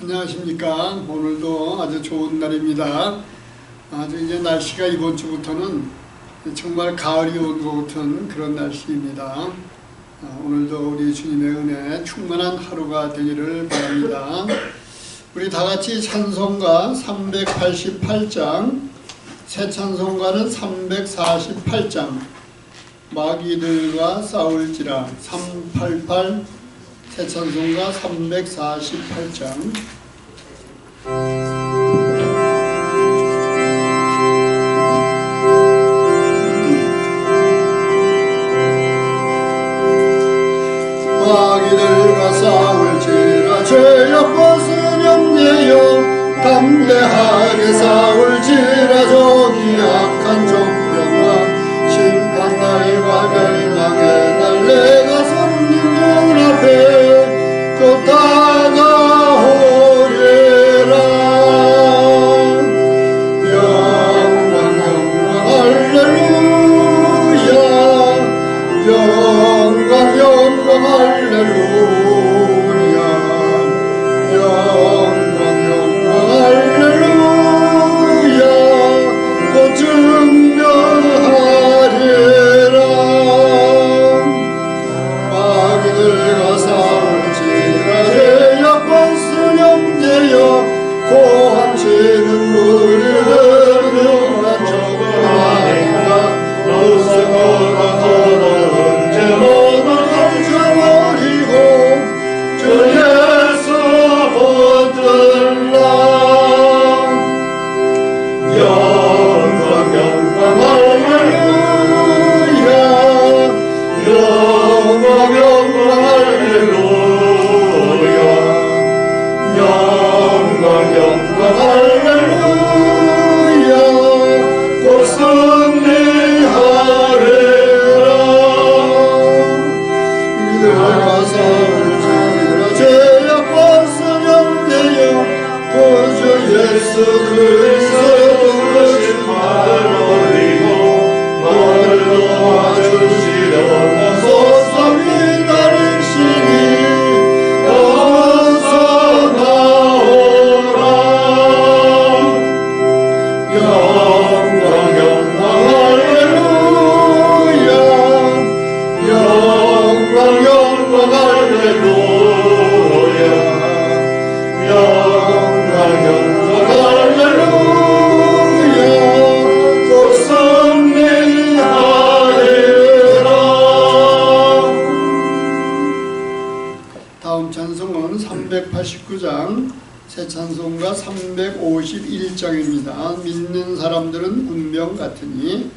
안녕하십니까. 오늘도 아주 좋은 날입니다. 아주 이제 날씨가 이번 주부터는 정말 가을이 온 것 같은 그런 날씨입니다. 오늘도 우리 주님의 은혜 충만한 하루가 되기를 바랍니다. 우리 다 같이 찬송가 388장, 새 찬송가는 348장, 마귀들과 싸울지라 388, 새 찬송가 348장. 마귀들과 싸울지라 죄악 벗은 형제여, 담대하게 싸울지라 적이 약한 종병과 심판날과 멸망의 날 내가 성령 앞에 곧 다가오리라. 영광 영광 할렐루야, 영광 영광 할렐루야, 영광 영광 할렐루야, 곧 증명하리라. 마귀들과 싸울지라 죄악 벗은 형제여, 고함치는 물을 흐르는 적마인가 노스고가 더러운 죄로는 감춰버리고 주 예수 붙들라. 영광 영광 할렐루야, 영광 영광 할렐루야, 영광 영광 할렐루야, 곧 승리하리라. 이들과 싸울지라 죄악 벗은 형제여, 구주 예수 그리스도를 심판하리고 너를 도와주시려 나서서 기다리시니 어서 나오라. 영광 영광 할렐루야, 영광 영광 할렐루야, 영광 영광 할렐루야, 곧 승리하리라. 다음 찬송은 389장, 새 찬송가 351장입니다. 믿는 사람들은 운명 같으니.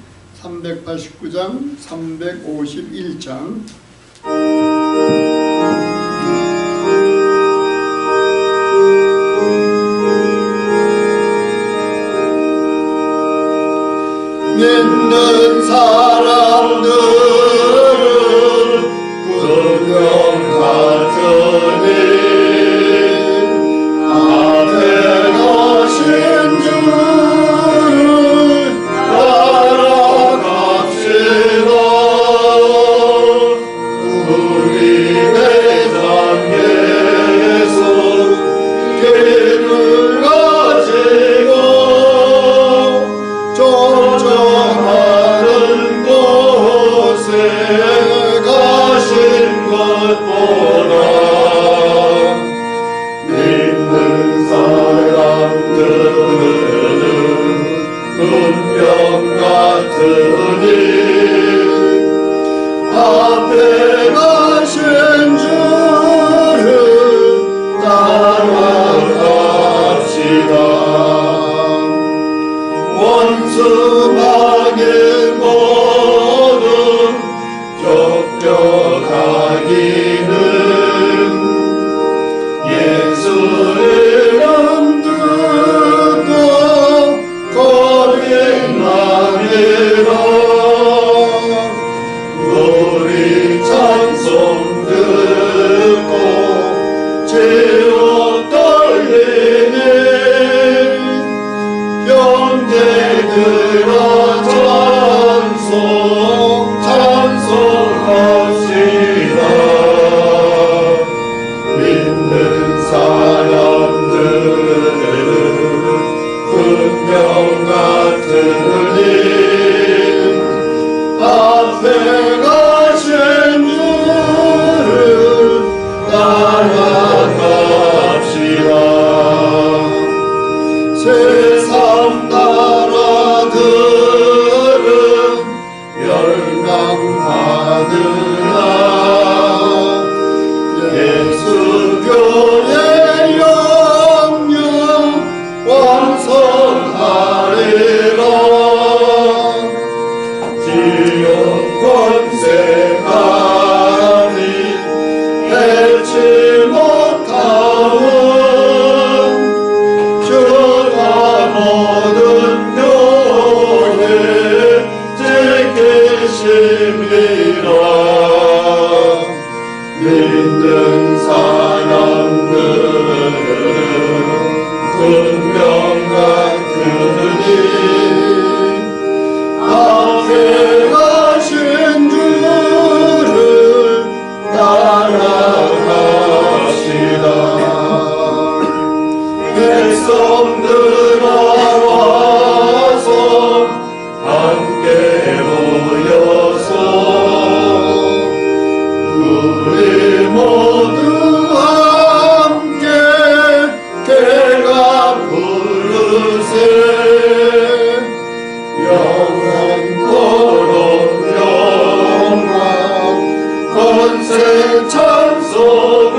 389장 351장. 믿는 사람들은 운명 같으니 앞에 가신 주를 따라갑시다. 우리 매장 예수 길을 가지고 정정하는 곳에 가신 것보다 믿는 사람들은 운명 같으니 앞에 가신 주를 따라갑시다. 원수 막일 모든 쫓겨가기는 예수 이름 듣고 고백하리라. 우리 찬송 모든 영에 지키심이라. 믿는 사람들은 분명 같으니 앞에 가신 주를 따라갑시다. 백성들아 와서 함께 모여서 우리 모두 함께 개가 부르세. 영원토록 영원 권세 찬송은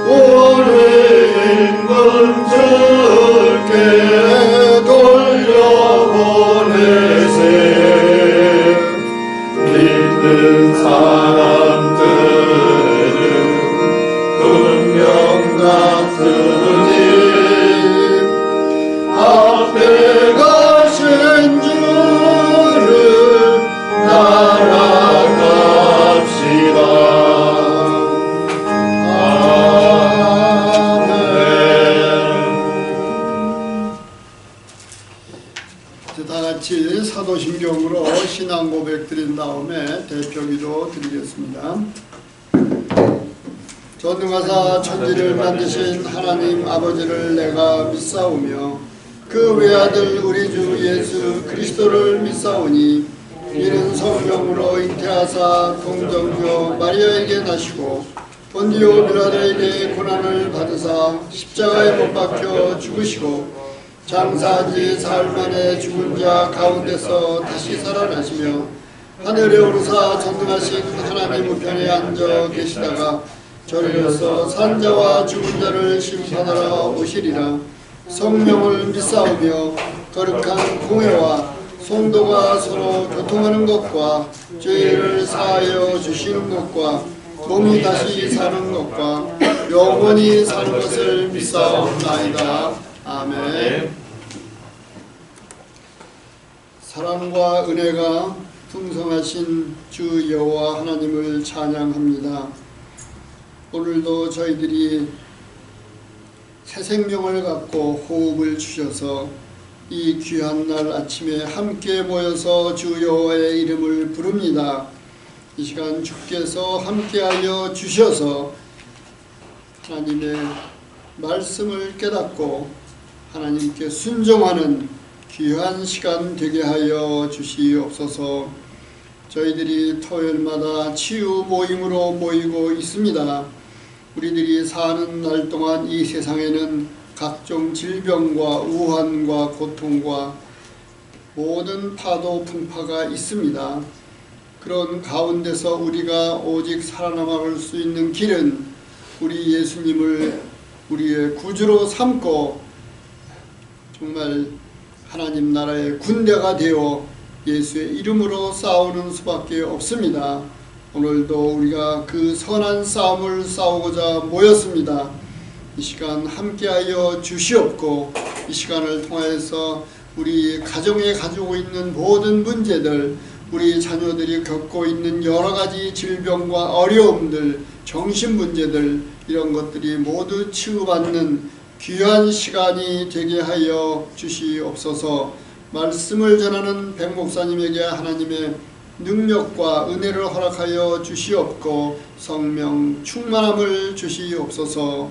우리 임금 주께 돌려보내세. 믿는 사람들은 분명 같으니 앞에 가신 주를 따라갑시다. 아멘. 다 같이 사도신경으로 신앙 고백 드린 다음에 대표기도 드리겠습니다. 전능하사 천지를 만드신 하나님 아버지를 내가 믿사오며 그 외아들 우리 주 예수 그리스도를 믿사오니 이는 성령으로 잉태하사 동정녀 마리아에게 나시고 본디오 빌라도에게 고난을 받으사 십자가에 못 박혀 죽으시고 장사한 지 사흘 만에 죽은 자 가운데서 다시 살아나시며 하늘에 오르사 전능하신 하나님 우편에 앉아 계시다가 저리로서 산자와 죽은 자를 심판하러 오시리라. 성령을 믿사오며 거룩한 공회와 성도가 서로 교통하는 것과 죄를 사하여 주시는 것과 몸이 다시 사는 것과 영원히 사는 것을 믿사옵나이다. 아멘. 사랑과 은혜가 풍성하신 주 여호와 하나님을 찬양합니다. 오늘도 저희들이 새 생명을 갖고 호흡을 주셔서 이 귀한 날 아침에 함께 모여서 주 여호와의 이름을 부릅니다. 이 시간 주께서 함께하여 주셔서 하나님의 말씀을 깨닫고 하나님께 순종하는 귀한 시간 되게 하여 주시옵소서. 저희들이 토요일마다 치유 모임으로 모이고 있습니다. 우리들이 사는 날 동안 이 세상에는 각종 질병과 우환과 고통과 모든 파도 풍파가 있습니다. 그런 가운데서 우리가 오직 살아남아갈 수 있는 길은 우리 예수님을 우리의 구주로 삼고 정말 하나님 나라의 군대가 되어 예수의 이름으로 싸우는 수밖에 없습니다. 오늘도 우리가 그 선한 싸움을 싸우고자 모였습니다. 이 시간 함께하여 주시옵고 이 시간을 통하여서 우리 가정에 가지고 있는 모든 문제들, 우리 자녀들이 겪고 있는 여러 가지 질병과 어려움들, 정신 문제들, 이런 것들이 모두 치유받는 귀한 시간이 되게 하여 주시옵소서. 말씀을 전하는 백 목사님에게 하나님의 능력과 은혜를 허락하여 주시옵고 성령 충만함을 주시옵소서.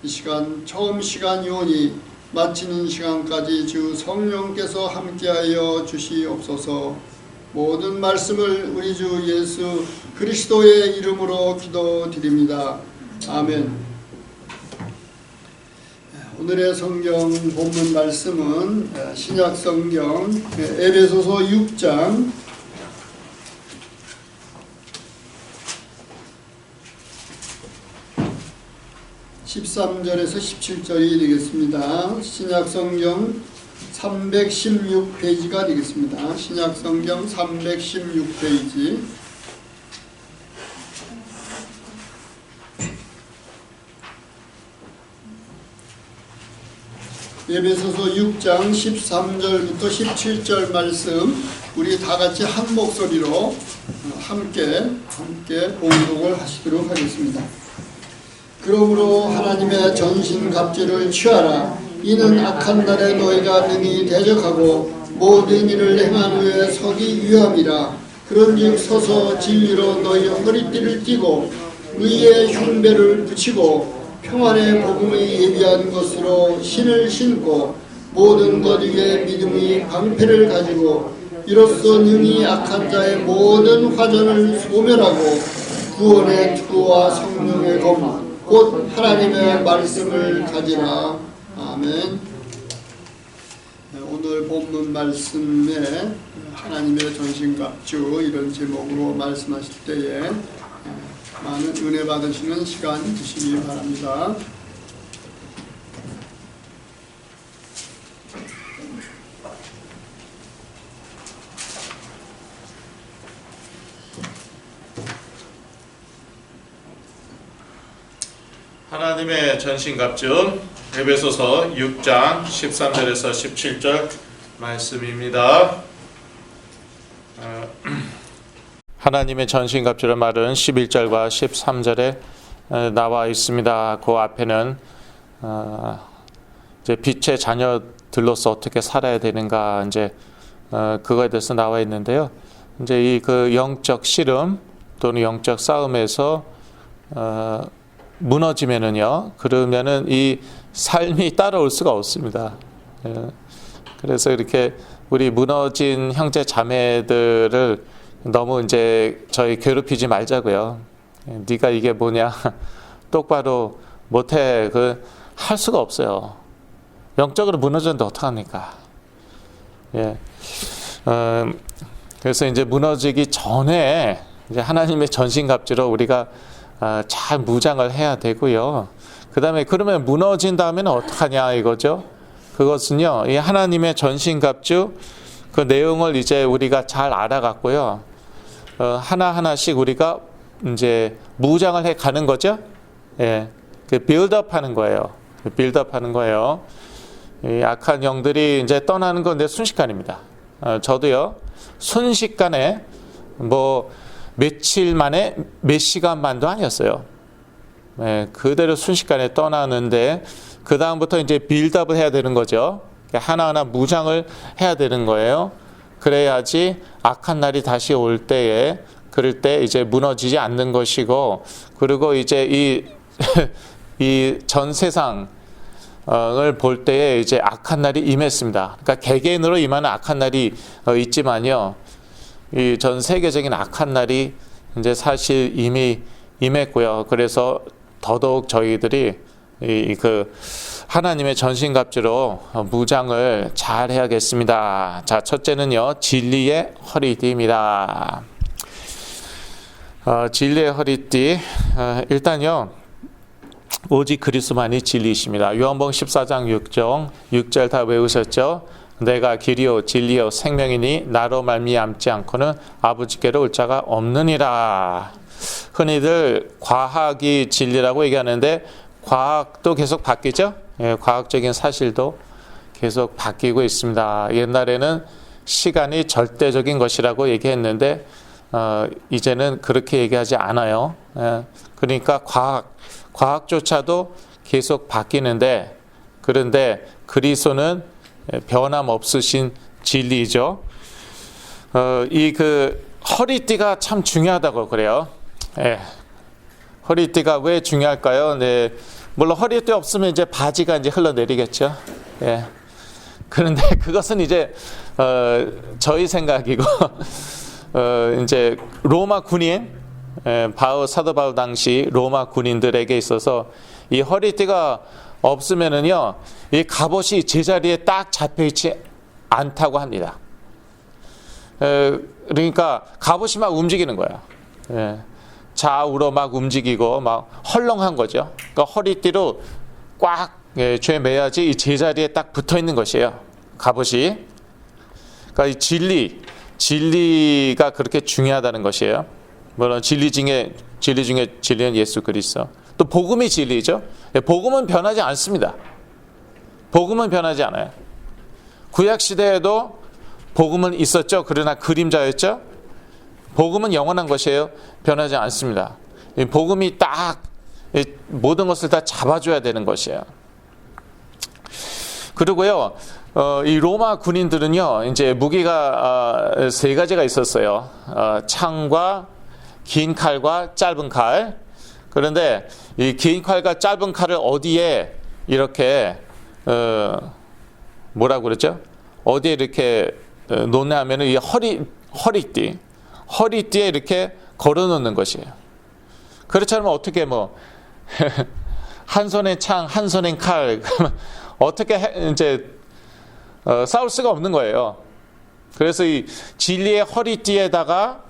이 시간 처음 시간이오니 마치는 시간까지 주 성령께서 함께하여 주시옵소서. 모든 말씀을 우리 주 예수 그리스도의 이름으로 기도드립니다. 아멘. 오늘의 성경 본문 말씀은 신약 성경 에베소서 6장 13절에서 17절이 되겠습니다. 신약 성경 316페이지가 되겠습니다. 신약 성경 316페이지. 에베소서 6장 13절부터 17절 말씀 우리 다 같이 한 목소리로 함께 봉독을 하시도록 하겠습니다. 그러므로 하나님의 전신갑주를 취하라. 이는 악한 날에 너희가 능히 대적하고 모든 일을 행한 후에 서기 위함이라. 그런즉 서서 진리로 너희 허리띠를 띠고 의의 흉배를 붙이고 평안의 복음의 예비한 것으로 신을 신고 모든 것 위에 믿음의 방패를 가지고 이로써 능히 악한 자의 모든 화전을 소멸하고 구원의 투구와 성령의 검 곧 하나님의 말씀을 가지라. 아멘. 오늘 본문 말씀에 하나님의 전신갑주 이런 제목으로 말씀하실 때에 많은 은혜 받으시는 시간 되시기 바랍니다. 하나님의 전신갑주 에베소서 6장 13절에서 17절 말씀입니다. 하나님의 전신갑주를 말은 11절과 13절에 나와 있습니다. 그 앞에는 이제 빛의 자녀들로서 어떻게 살아야 되는가 이제 그거에 대해서 나와 있는데요. 이제 이 그 영적 씨름 또는 영적 싸움에서 무너지면은요, 그러면은 이 삶이 따라올 수가 없습니다. 그래서 이렇게 우리 무너진 형제 자매들을 너무 이제 저희 괴롭히지 말자고요. 네가 이게 뭐냐, 똑바로 못해, 할 수가 없어요. 영적으로 무너졌는데 어떡합니까? 그래서 이제 무너지기 전에 이제 하나님의 전신갑주로 우리가 잘 무장을 해야 되고요. 그 다음에 그러면 무너진 다음에는 어떡하냐 이거죠. 그것은요, 이 하나님의 전신갑주 그 내용을 이제 우리가 잘 알아갔고요. 하나하나씩 우리가 이제 무장을 해 가는 거죠. 그 빌드업 하는 거예요. 빌드업 하는 거예요. 이 악한 영들이 이제 떠나는 건데 순식간입니다. 저도요, 순식간에 며칠 만에 몇 시간만도 아니었어요. 그대로 순식간에 떠나는데 그 다음부터 이제 빌드업을 해야 되는 거죠. 하나하나 무장을 해야 되는 거예요. 그래야지 악한 날이 다시 올 때에 그럴 때 이제 무너지지 않는 것이고, 그리고 이제 이 전 세상을 볼 때에 이제 악한 날이 임했습니다. 그러니까 개개인으로 임하는 악한 날이 있지만요. 이 전 세계적인 악한 날이 이제 사실 이미 임했고요. 그래서 더더욱 저희들이 그 하나님의 전신갑주로 무장을 잘 해야겠습니다. 자, 첫째는요, 진리의 허리띠입니다. 진리의 허리띠. 일단요, 오직 그리스도만이 진리이십니다. 요한복음 14장 6절 다 외우셨죠? 내가 길이요 진리요 생명이니 나로 말미암지 않고는 아버지께로 올 자가 없느니라. 흔히들 과학이 진리라고 얘기하는데 과학도 계속 바뀌죠. 과학적인 사실도 계속 바뀌고 있습니다. 옛날에는 시간이 절대적인 것이라고 얘기했는데 이제는 그렇게 얘기하지 않아요. 그러니까 과학조차도 계속 바뀌는데, 그런데 그리스도는 변함없으신 진리죠. 이 허리띠가 참 중요하다고 그래요. 허리띠가 왜 중요할까요? 물론 허리띠 없으면 이제 바지가 이제 흘러내리겠죠. 그런데 그것은 이제 저희 생각이고 이제 로마 군인 사도 바울 당시 로마 군인들에게 있어서 이 허리띠가 없으면은요, 이 갑옷이 제자리에 딱 잡혀있지 않다고 합니다. 그러니까 갑옷이 막 움직이는 거예요. 좌우로 막 움직이고 막 헐렁한 거죠. 그러니까 허리띠로 꽉 죄매야지 이 제자리에 딱 붙어 있는 것이에요. 갑옷이. 그러니까 이 진리가 그렇게 중요하다는 것이에요. 물론 진리 중에 진리는 예수 그리스도. 또 복음이 진리죠. 복음은 변하지 않습니다. 복음은 변하지 않아요. 구약 시대에도 복음은 있었죠. 그러나 그림자였죠. 복음은 영원한 것이에요. 변하지 않습니다. 이 복음이 딱 모든 것을 다 잡아줘야 되는 것이에요. 그리고요, 이 로마 군인들은요, 이제 무기가 세 가지가 있었어요. 창과 긴 칼과 짧은 칼. 그런데 이 긴 칼과 짧은 칼을 어디에 이렇게 뭐라고 그랬죠? 어디에 이렇게 놓냐 하면은 이 허리띠에 이렇게 걸어 놓는 것이에요. 그렇지 않으면 어떻게 뭐 한 손에 창, 한 손에 칼 어떻게 이제 싸울 수가 없는 거예요. 그래서 이 진리의 허리띠에다가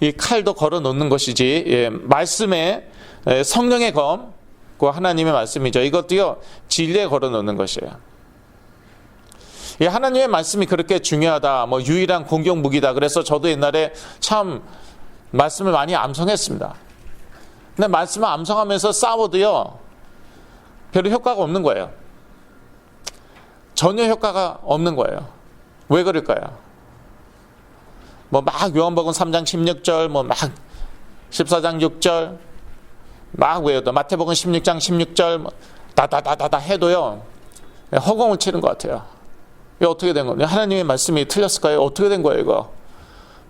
이 칼도 걸어 놓는 것이지, 예, 말씀에 성령의 검, 그 하나님의 말씀이죠. 이것도요, 진리에 걸어 놓는 것이에요. 이 하나님의 말씀이 그렇게 중요하다, 뭐 유일한 공격 무기다. 그래서 저도 옛날에 참 말씀을 많이 암송했습니다. 근데 말씀을 암송하면서 싸워도요, 별로 효과가 없는 거예요. 전혀 효과가 없는 거예요. 왜 그럴까요? 뭐 막 요한복음 3장 16절, 뭐 막 14장 6절 막 외워도 마태복음 16장 16절 뭐 다다다다다 해도요, 허공을 치는 것 같아요. 이게 어떻게 된 거예요? 하나님의 말씀이 틀렸을까요? 어떻게 된 거예요, 이거?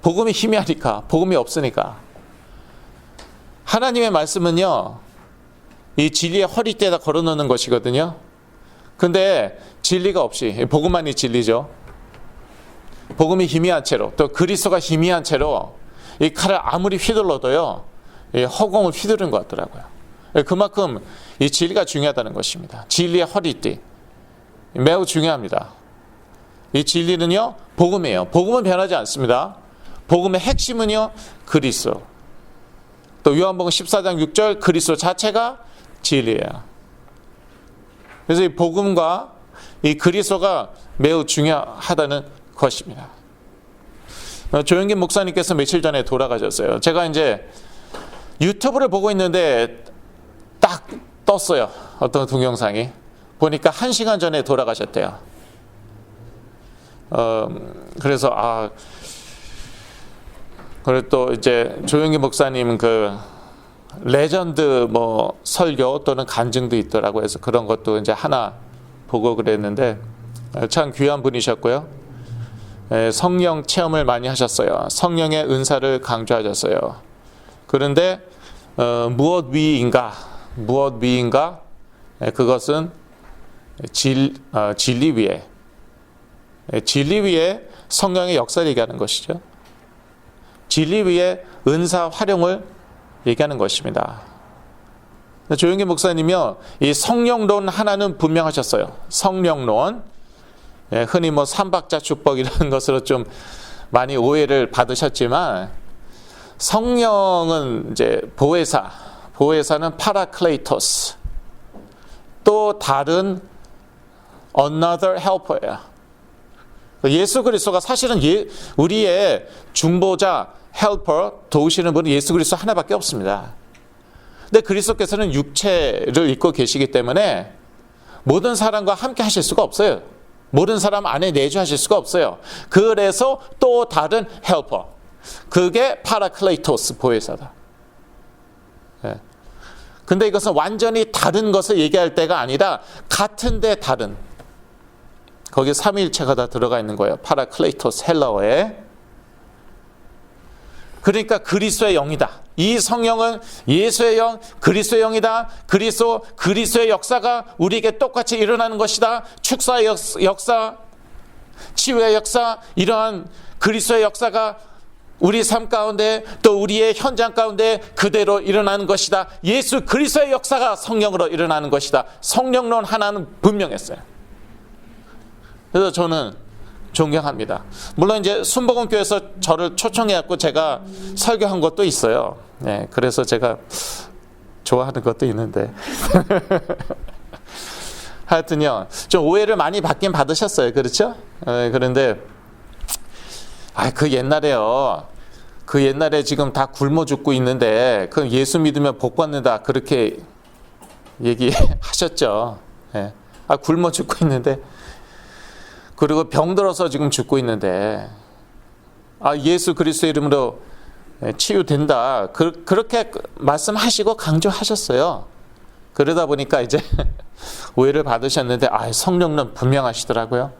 복음이 희미하니까, 복음이 없으니까. 하나님의 말씀은요, 이 진리의 허리띠에다 걸어놓는 것이거든요. 근데 진리가 없이, 복음만이 진리죠. 복음이 희미한 채로, 또 그리스도가 희미한 채로 이 칼을 아무리 휘둘러도요, 이 허공을 휘두른 것 같더라고요. 그만큼 이 진리가 중요하다는 것입니다. 진리의 허리띠 매우 중요합니다. 이 진리는요, 복음이에요. 복음은 변하지 않습니다. 복음의 핵심은요, 그리스도. 또 요한복음 14장 6절 그리스도 자체가 진리예요. 그래서 이 복음과 이 그리스도가 매우 중요하다는 것입니다. 조영긴 목사님께서 며칠 전에 돌아가셨어요. 제가 이제 유튜브를 보고 있는데 딱 떴어요. 어떤 동영상이. 보니까 1시간 전에 돌아가셨대요. 그래서 그리고 또 이제 조영긴 목사님 그 레전드 뭐 설교 또는 간증도 있더라고 해서 그런 것도 이제 하나 보고 그랬는데 참 귀한 분이셨고요. 성령 체험을 많이 하셨어요. 성령의 은사를 강조하셨어요. 그런데 무엇 위인가? 그것은 진리 위에 성령의 역사를 얘기하는 것이죠. 진리 위에 은사 활용을 얘기하는 것입니다. 조영기 목사님이요, 이 성령론 하나는 분명하셨어요. 성령론, 흔히 뭐 삼박자 축복 이런 것으로 좀 많이 오해를 받으셨지만, 성령은 이제 보혜사는 파라클레이토스, 또 다른 another helper예요. 예수 그리스도가 사실은 우리의 중보자, helper, 도우시는 분은 예수 그리스도 하나밖에 없습니다. 근데 그리스도께서는 육체를 입고 계시기 때문에 모든 사람과 함께 하실 수가 없어요. 모든 사람 안에 내주하실 수가 없어요. 그래서 또 다른 helper, 그게 파라클레이토스, 보혜사다. 근데 이것은 완전히 다른 것을 얘기할 때가 아니라 같은데 다른, 거기에 삼위일체가 다 들어가 있는 거예요. 파라클레이토스, 헬라어에. 그러니까 그리스도의 영이다. 이 성령은 예수의 영, 그리스도의 영이다. 그리스도의 역사가 우리에게 똑같이 일어나는 것이다. 축사의 역사, 치유의 역사, 이러한 그리스도의 역사가 우리 삶 가운데 또 우리의 현장 가운데 그대로 일어나는 것이다. 예수 그리스도의 역사가 성령으로 일어나는 것이다. 성령론 하나는 분명했어요. 그래서 저는 존경합니다. 물론 이제 순복음교회에서 저를 초청해갖고 제가 설교한 것도 있어요. 네, 그래서 제가 좋아하는 것도 있는데 하여튼요, 좀 오해를 많이 받긴 받으셨어요. 그렇죠? 그런데 그 옛날에 지금 다 굶어 죽고 있는데 그 예수 믿으면 복 받는다 그렇게 얘기하셨죠. 네. 굶어 죽고 있는데, 그리고 병들어서 지금 죽고 있는데, 예수 그리스도의 이름으로 치유된다. 그렇게 말씀하시고 강조하셨어요. 그러다 보니까 이제 오해를 받으셨는데, 성령은 분명하시더라고요.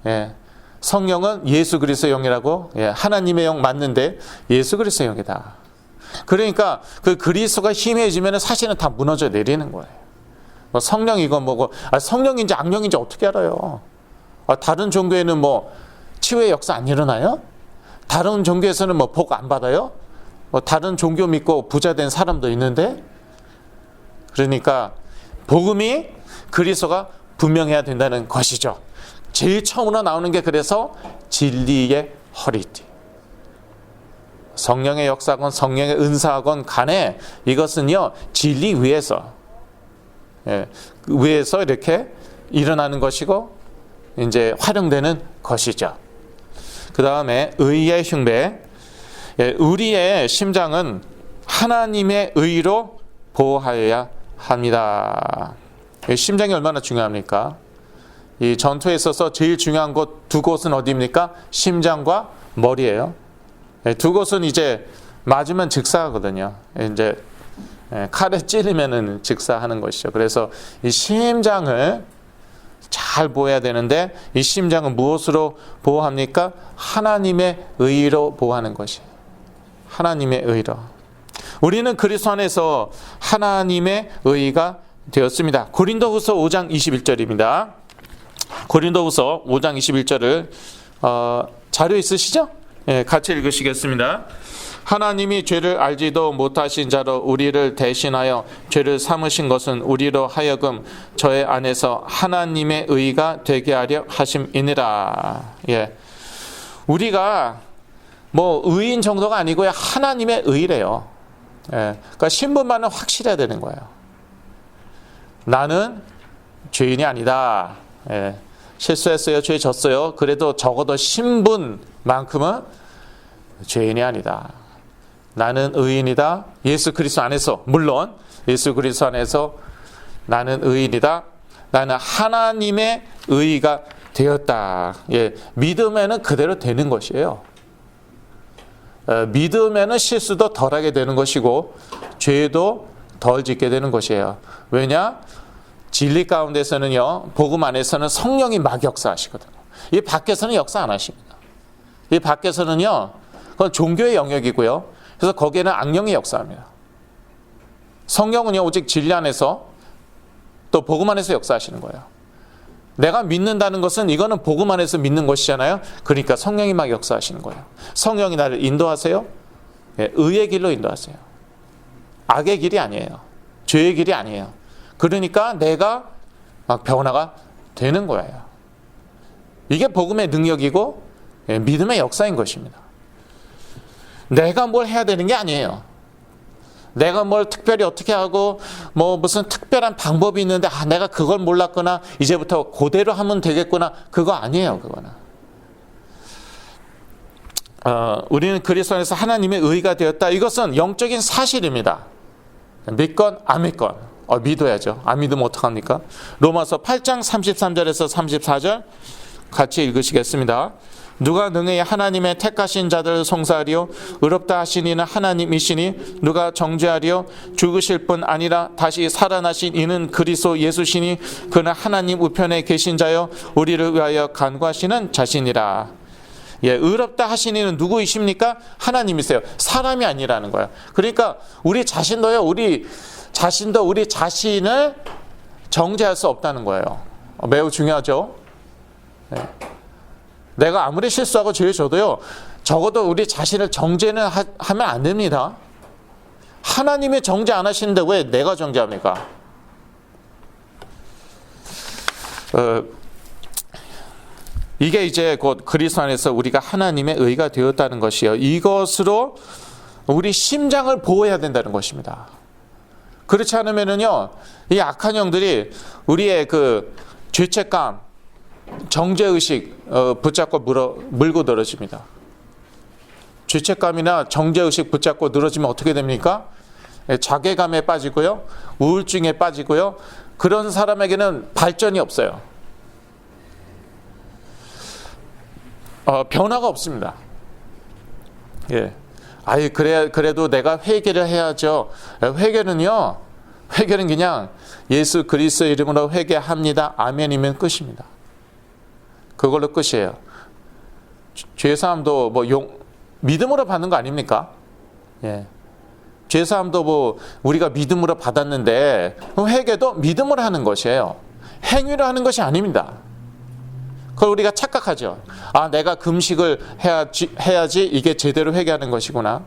예. 성령은 예수 그리스도의 영이라고, 하나님의 영 맞는데 예수 그리스도의 영이다. 그러니까 그 그리스도가 희미해지면 사실은 다 무너져 내리는 거예요. 뭐 성령이고 뭐고, 성령인지 악령인지 어떻게 알아요? 다른 종교에는 뭐 치유의 역사 안 일어나요? 다른 종교에서는 뭐 복 안 받아요? 뭐 다른 종교 믿고 부자 된 사람도 있는데, 그러니까 복음이 그리스도가 분명해야 된다는 것이죠. 제일 처음으로 나오는 게 그래서 진리의 허리띠. 성령의 역사건 성령의 은사건 간에 이것은요, 진리 위에서, 위에서 이렇게 일어나는 것이고 이제 활용되는 것이죠. 그 다음에 의의 흉배. 우리의 심장은 하나님의 의로 보호하여야 합니다. 심장이 얼마나 중요합니까? 이 전투에 있어서 제일 중요한 곳 두 곳은 어디입니까? 심장과 머리예요. 두 곳은 이제 맞으면 즉사하거든요. 이제 칼에 찌르면은 즉사하는 것이죠. 그래서 이 심장을 잘 보호해야 되는데, 이 심장은 무엇으로 보호합니까? 하나님의 의로 보호하는 것이에요. 하나님의 의로. 우리는 그리스도 안에서 하나님의 의가 되었습니다. 고린도후서 5장 21절입니다. 고린도후서 5장 21절을 자료 있으시죠? 같이 읽으시겠습니다. 하나님이 죄를 알지도 못하신 자로 우리를 대신하여 죄를 삼으신 것은 우리로 하여금 저의 안에서 하나님의 의가 되게 하려 하심이니라. 우리가 뭐 의인 정도가 아니고요, 하나님의 의래요. 그러니까 신분만은 확실해야 되는 거예요. 나는 죄인이 아니다. 실수했어요, 죄 졌어요. 그래도 적어도 신분만큼은 죄인이 아니다. 나는 의인이다. 예수 그리스도 안에서, 물론 예수 그리스도 안에서 나는 의인이다. 나는 하나님의 의가 되었다. 믿음에는 그대로 되는 것이에요. 믿음에는 실수도 덜하게 되는 것이고 죄도 덜 짓게 되는 것이에요. 왜냐? 진리 가운데서는요, 복음 안에서는 성령이 막 역사하시거든요. 이 밖에서는 역사 안 하십니다. 이 밖에서는요, 그건 종교의 영역이고요. 그래서 거기에는 악령이 역사합니다. 성령은요, 오직 진리 안에서 또 복음 안에서 역사하시는 거예요. 내가 믿는다는 것은 이거는 복음 안에서 믿는 것이잖아요. 그러니까 성령이 막 역사하시는 거예요. 성령이 나를 인도하세요. 의의 길로 인도하세요. 악의 길이 아니에요. 죄의 길이 아니에요. 그러니까 내가 막 변화가 되는 거예요. 이게 복음의 능력이고 믿음의 역사인 것입니다. 내가 뭘 해야 되는 게 아니에요. 내가 뭘 특별히 어떻게 하고 뭐 무슨 특별한 방법이 있는데 내가 그걸 몰랐구나, 이제부터 그대로 하면 되겠구나, 그거 아니에요. 그거는 우리는 그리스도 안에서 하나님의 의가 되었다. 이것은 영적인 사실입니다. 믿건 안 믿건 믿어야죠. 안 믿으면 어떡합니까? 로마서 8장 33절에서 34절 같이 읽으시겠습니다. 누가 능히 하나님의 택하신 자들을 송사하리요? 의롭다 하신 이는 하나님이시니 누가 정죄하리요? 죽으실 뿐 아니라 다시 살아나신 이는 그리스도 예수시니 그는 하나님 우편에 계신 자요 우리를 위하여 간구하시는 자신이라. 의롭다 하신 이는 누구이십니까? 하나님이세요. 사람이 아니라는 거예요. 그러니까 우리 자신도요, 우리 자신을 정죄할 수 없다는 거예요. 매우 중요하죠. 내가 아무리 실수하고 죄를 져도요, 적어도 우리 자신을 정죄는 하면 안 됩니다. 하나님이 정죄 안 하시는데 왜 내가 정죄합니까? 이게 이제 곧 그리스도 안에서 우리가 하나님의 의가 되었다는 것이요. 이것으로 우리 심장을 보호해야 된다는 것입니다. 그렇지 않으면은요, 이 악한 영들이 우리의 그 죄책감, 정죄의식 붙잡고 물고 늘어집니다. 죄책감이나 정죄의식 붙잡고 늘어지면 어떻게 됩니까? 자괴감에 빠지고요, 우울증에 빠지고요, 그런 사람에게는 발전이 없어요. 변화가 없습니다. 예. 그래도 내가 회개를 해야죠. 회개는 그냥 예수 그리스도 이름으로 회개합니다. 아멘이면 끝입니다. 그걸로 끝이에요. 죄사함도 믿음으로 받는 거 아닙니까? 예. 죄사함도 우리가 믿음으로 받았는데 회개도 믿음으로 하는 것이에요. 행위로 하는 것이 아닙니다. 그걸 우리가 착각하죠. 내가 금식을 해야지 이게 제대로 회개하는 것이구나.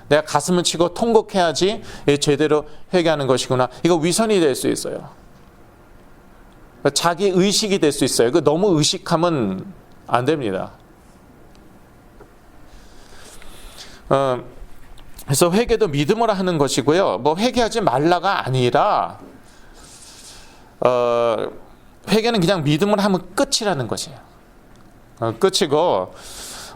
내가 가슴을 치고 통곡해야지 제대로 회개하는 것이구나. 이거 위선이 될 수 있어요. 자기 의식이 될 수 있어요. 너무 의식하면 안 됩니다. 그래서 회개도 믿음으로 하는 것이고요. 회개하지 말라가 아니라 회개는 그냥 믿음으로 하면 끝이라는 것이에요. 끝이고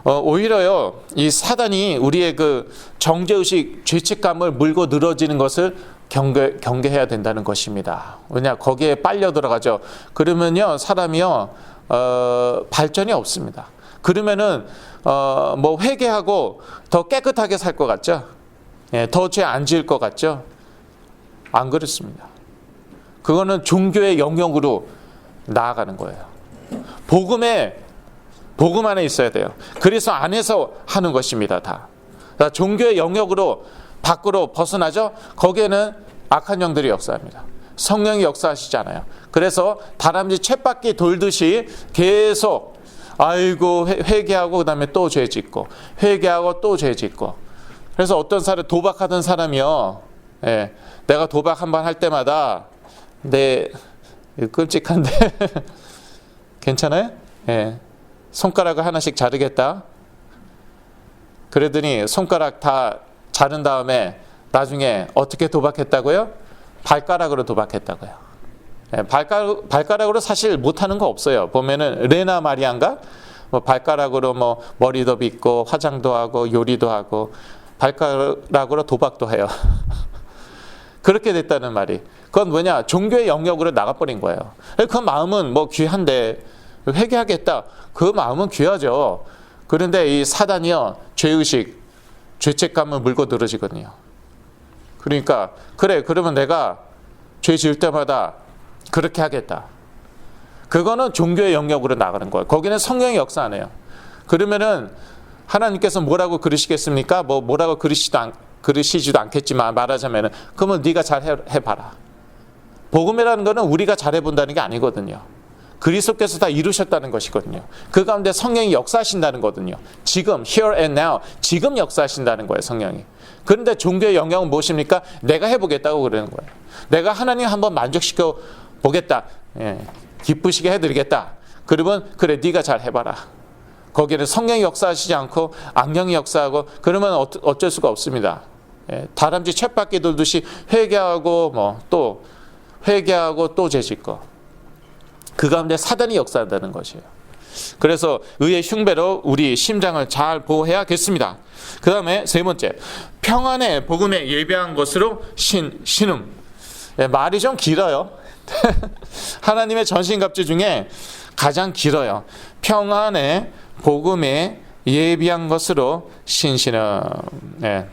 오히려요, 이 사단이 우리의 그 정죄의식, 죄책감을 물고 늘어지는 것을 경계해야 된다는 것입니다. 왜냐, 거기에 빨려 들어가죠. 그러면요, 사람이요, 발전이 없습니다. 그러면은 회개하고 더 깨끗하게 살 것 같죠? 예, 더 죄 안 지을 것 같죠? 안 그렇습니다. 그거는 종교의 영역으로 나아가는 거예요. 복음 안에 있어야 돼요. 그래서 안에서 하는 것입니다. 다. 종교의 영역으로 밖으로 벗어나죠? 거기에는 악한 영들이 역사합니다. 성령이 역사하시잖아요. 그래서 다람쥐 쳇바퀴 돌듯이 계속 회개하고 그 다음에 또 죄 짓고 회개하고 또 죄 짓고. 그래서 어떤 사람 도박하던 사람이요, 예, 내가 도박 한번 할 때마다 끔찍한데 괜찮아요? 예, 손가락을 하나씩 자르겠다. 그러더니 손가락 다 자른 다음에 나중에 어떻게 도박했다고요? 발가락으로 도박했다고요. 예, 발가락으로 사실 못하는 거 없어요. 보면은 레나 마리안가 발가락으로 머리도 빗고 화장도 하고 요리도 하고 발가락으로 도박도 해요. 그렇게 됐다는 말이. 그건 뭐냐? 종교의 영역으로 나가버린 거예요. 그 마음은 귀한데 회개하겠다. 그 마음은 귀하죠. 그런데 이 사단이요, 죄의식, 죄책감을 물고 늘어지거든요. 그러니까 그러면 내가 죄 지을 때마다 그렇게 하겠다. 그거는 종교의 영역으로 나가는 거예요. 거기는 성령의 역사 안 해요. 그러면은 하나님께서 뭐라고 그러시겠습니까? 뭐라고 그러시지도 않겠지만 말하자면은 그러면 네가 잘 해봐라. 복음이라는 거는 우리가 잘해본다는 게 아니거든요. 그리스도께서 다 이루셨다는 것이거든요. 그 가운데 성령이 역사하신다는 거거든요. 지금, here and now, 지금 역사하신다는 거예요, 성령이. 그런데 종교의 영역은 무엇입니까? 내가 해보겠다고 그러는 거예요. 내가 하나님 한번 만족시켜 보겠다. 예, 기쁘시게 해드리겠다. 그러면 그래, 네가 잘 해봐라. 거기에는 성령이 역사하시지 않고 악령이 역사하고 그러면 어쩔 수가 없습니다. 예, 다람쥐 쳇바퀴 돌듯이 회개하고 또 회개하고 또 죄짓고 그 가운데 사단이 역사한다는 것이에요. 그래서 의의 흉배로 우리 심장을 잘 보호해야겠습니다. 그 다음에 세 번째, 평안의 복음에 예배한 것으로 신음. 예, 말이 좀 길어요. 하나님의 전신갑주 중에 가장 길어요. 평안의 복음에 예비한 것으로 신신음. 예.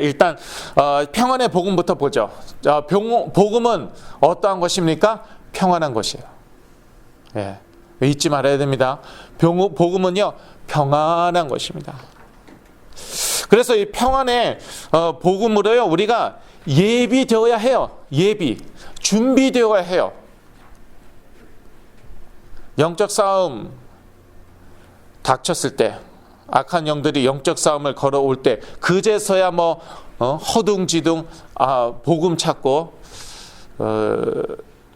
일단 평안의 복음부터 보죠. 복음은 어떠한 것입니까? 평안한 것이에요. 예. 잊지 말아야 됩니다. 복음은요, 평안한 것입니다. 그래서 이 평안의 복음으로요, 우리가 예비되어야 해요. 준비되어야 해요. 영적 싸움 닥쳤을 때, 악한 영들이 영적 싸움을 걸어올 때, 그제서야 허둥지둥 복음 찾고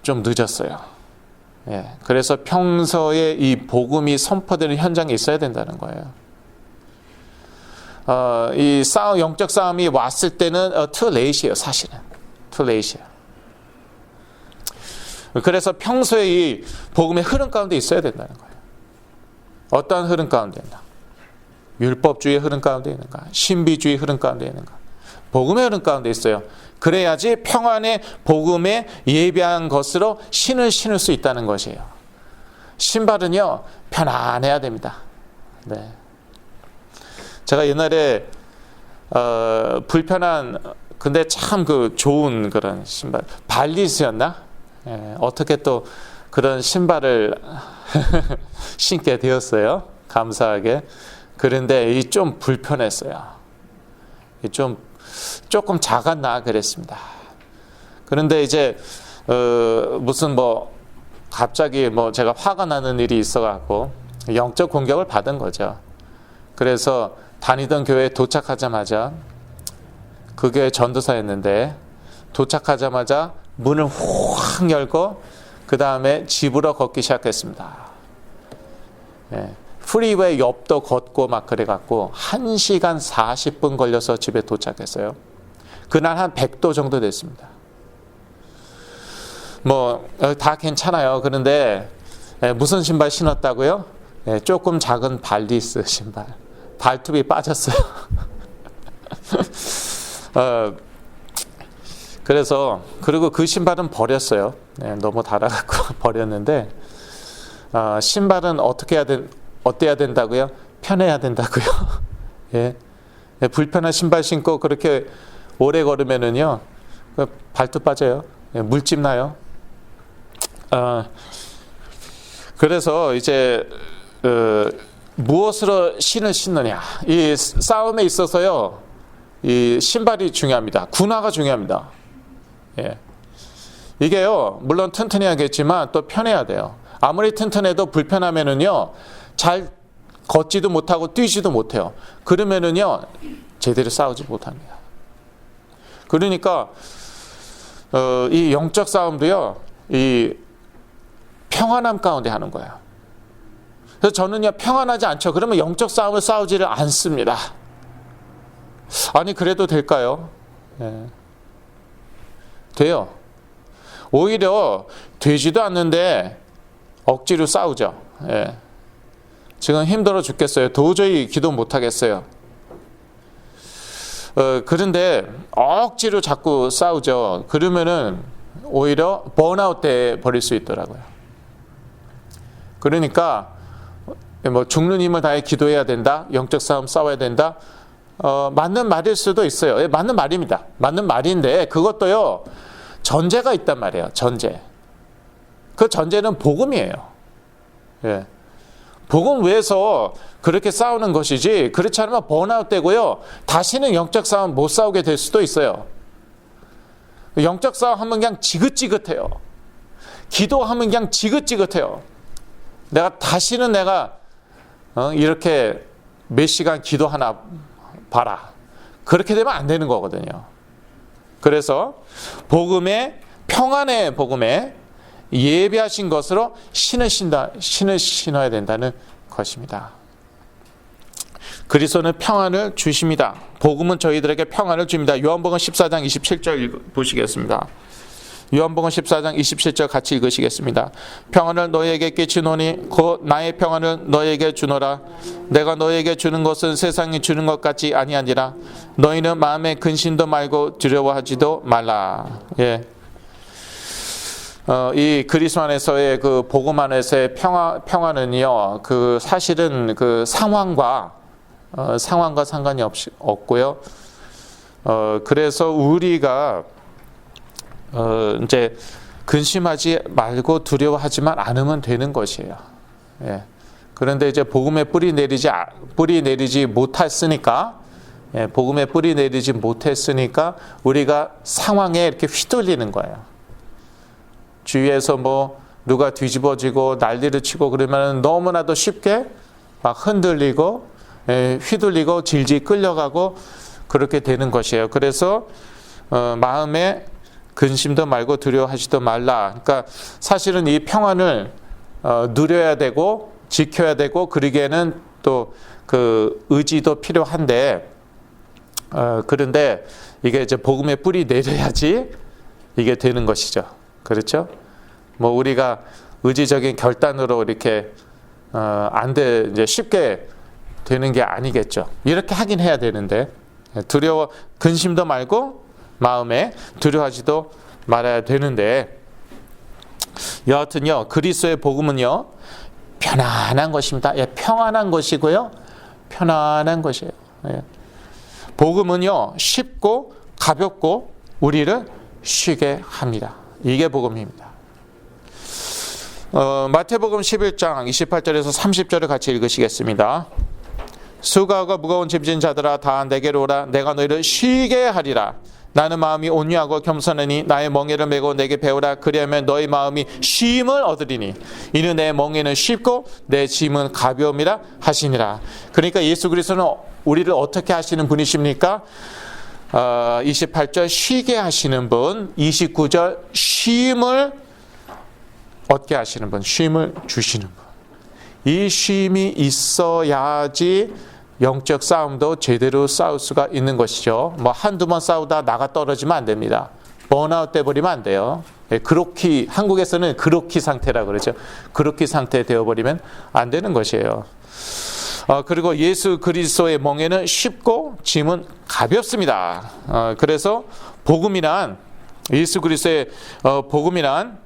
좀 늦었어요. 예, 그래서 평소에 이 복음이 선포되는 현장에 있어야 된다는 거예요. 이 영적 싸움이 왔을 때는 too late이에요, 사실은. too late이에요. 그래서 평소에 이 복음의 흐름 가운데 있어야 된다는 거예요. 어떠한 흐름 가운데 있나? 율법주의 흐름 가운데 있는가? 신비주의 흐름 가운데 있는가? 복음의 흐름 가운데 있어요. 그래야지 평안의 복음에 예비한 것으로 신을 신을 수 있다는 것이에요. 신발은요, 편안해야 됩니다. 네. 제가 옛날에 불편한 근데 참 그 좋은 그런 신발 발리스였나? 예, 어떻게 또 그런 신발을 신게 되었어요. 감사하게. 그런데 이 좀 불편했어요. 이 조금 작았나 그랬습니다. 그런데 이제 무슨 뭐 갑자기 뭐 제가 화가 나는 일이 있어갖고 영적 공격을 받은 거죠. 그래서 다니던 교회에 도착하자마자 그 교회 전도사였는데 도착하자마자 문을 확 열고 그 다음에 집으로 걷기 시작했습니다. 예, 프리웨이 옆도 걷고 막 그래갖고 1시간 40분 걸려서 집에 도착했어요. 그날 한 100도 정도 됐습니다. 뭐 다 괜찮아요. 그런데 무슨 신발 신었다고요? 조금 작은 발리스 신발. 발톱이 빠졌어요. 그래서 그리고 그 신발은 버렸어요. 너무 달아갖고 버렸는데 신발은 어때야 된다고요? 편해야 된다고요. 예. 불편한 신발 신고 그렇게 오래 걸으면은요 발톱 빠져요. 물집 나요. 그래서 이제 무엇으로 신을 신느냐, 이 싸움에 있어서요 이 신발이 중요합니다. 군화가 중요합니다. 예. 이게요 물론 튼튼해야겠지만 또 편해야 돼요. 아무리 튼튼해도 불편하면은요 잘 걷지도 못하고 뛰지도 못해요. 그러면은요 제대로 싸우지 못합니다. 그러니까 이 영적 싸움도요 이 평안함 가운데 하는 거예요. 그래서 저는요 평안하지 않죠. 그러면 영적 싸움을 싸우지를 않습니다. 아니 그래도 될까요? 예. 돼요. 오히려 되지도 않는데 억지로 싸우죠. 예. 지금 힘들어 죽겠어요. 도저히 기도 못 하겠어요. 그런데 억지로 자꾸 싸우죠. 그러면은 오히려 번아웃 돼 버릴 수 있더라고요. 그러니까 뭐 죽는 힘을 다해 기도해야 된다. 영적 싸움 싸워야 된다. 맞는 말일 수도 있어요. 예, 맞는 말입니다. 맞는 말인데 그것도요 전제가 있단 말이에요. 전제. 그 전제는 복음이에요. 예. 복음 위해서 그렇게 싸우는 것이지 그렇지 않으면 번아웃 되고요. 다시는 영적 싸움 못 싸우게 될 수도 있어요. 영적 싸움 하면 그냥 지긋지긋해요. 기도하면 그냥 지긋지긋해요. 다시는 내가 이렇게 몇 시간 기도하나 봐라. 그렇게 되면 안 되는 거거든요. 그래서 복음의 평안의 복음에 예배하신 것으로 신을 신어야 된다는 것입니다. 그리스도는 평안을 주십니다. 복음은 저희들에게 평안을 줍니다. 요한복음 14장 27절 보시겠습니다. 요한복음 14장 27절 같이 읽으시겠습니다. 평안을 너희에게 끼치노니 곧 나의 평안을 너희에게 주노라. 내가 너희에게 주는 것은 세상이 주는 것 같지 아니하니라. 너희는 마음에 근심도 말고 두려워하지도 말라. 예. 이 그리스도 안에서의 그 복음 안에서의 평안은요, 그 사실은 그 상황과 상관이 없고요. 그래서 우리가 이제 근심하지 말고 두려워하지만 않으면 되는 것이에요. 예. 그런데 이제 복음의 뿌리 내리지 못했으니까, 예, 복음의 뿌리 내리지 못했으니까 우리가 상황에 이렇게 휘둘리는 거예요. 주위에서 뭐 누가 뒤집어지고 난리를 치고 그러면 너무나도 쉽게 막 흔들리고 휘둘리고 질질 끌려가고 그렇게 되는 것이에요. 그래서 마음에 근심도 말고 두려워하지도 말라. 그러니까 사실은 이 평안을 누려야 되고 지켜야 되고 그러기에는 또 그 의지도 필요한데 그런데 이게 이제 복음의 뿌리 내려야지 이게 되는 것이죠. 그렇죠? 뭐 우리가 의지적인 결단으로 이렇게 이제 쉽게 되는 게 아니겠죠. 이렇게 하긴 해야 되는데 두려워 근심도 말고 마음에 두려워하지도 말아야 되는데, 여하튼요 그리스도의 복음은요 편안한 것입니다. 예, 평안한 것이고요, 편안한 것이에요. 예. 복음은요 쉽고 가볍고 우리를 쉬게 합니다. 이게 복음입니다. 마태복음 11장 28절에서 30절을 같이 읽으시겠습니다. 수고하고 무거운 짐진 자들아 다 내게로 오라. 내가 너희를 쉬게 하리라. 나는 마음이 온유하고 겸손하니 나의 멍에를 메고 내게 배우라. 그리하면 너희 마음이 쉼을 얻으리니 이는 내 멍에는 쉽고 내 짐은 가벼움이라 하시니라. 그러니까 예수 그리스도는 우리를 어떻게 하시는 분이십니까? 28절 쉬게 하시는 분, 29절 쉼을 얻게 하시는 분, 쉼을 주시는 분. 이 쉼이 있어야지 영적 싸움도 제대로 싸울 수가 있는 것이죠. 뭐 한두 번 싸우다 나가 떨어지면 안 됩니다. 번아웃 돼버리면 안 돼요. 그렇게 한국에서는 그렇게 상태라 그러죠. 그렇게 상태 되어버리면 안 되는 것이에요. 그리고 예수 그리스도의 멍에는 쉽고 짐은 가볍습니다. 그래서 복음이란, 예수 그리스도의 복음이란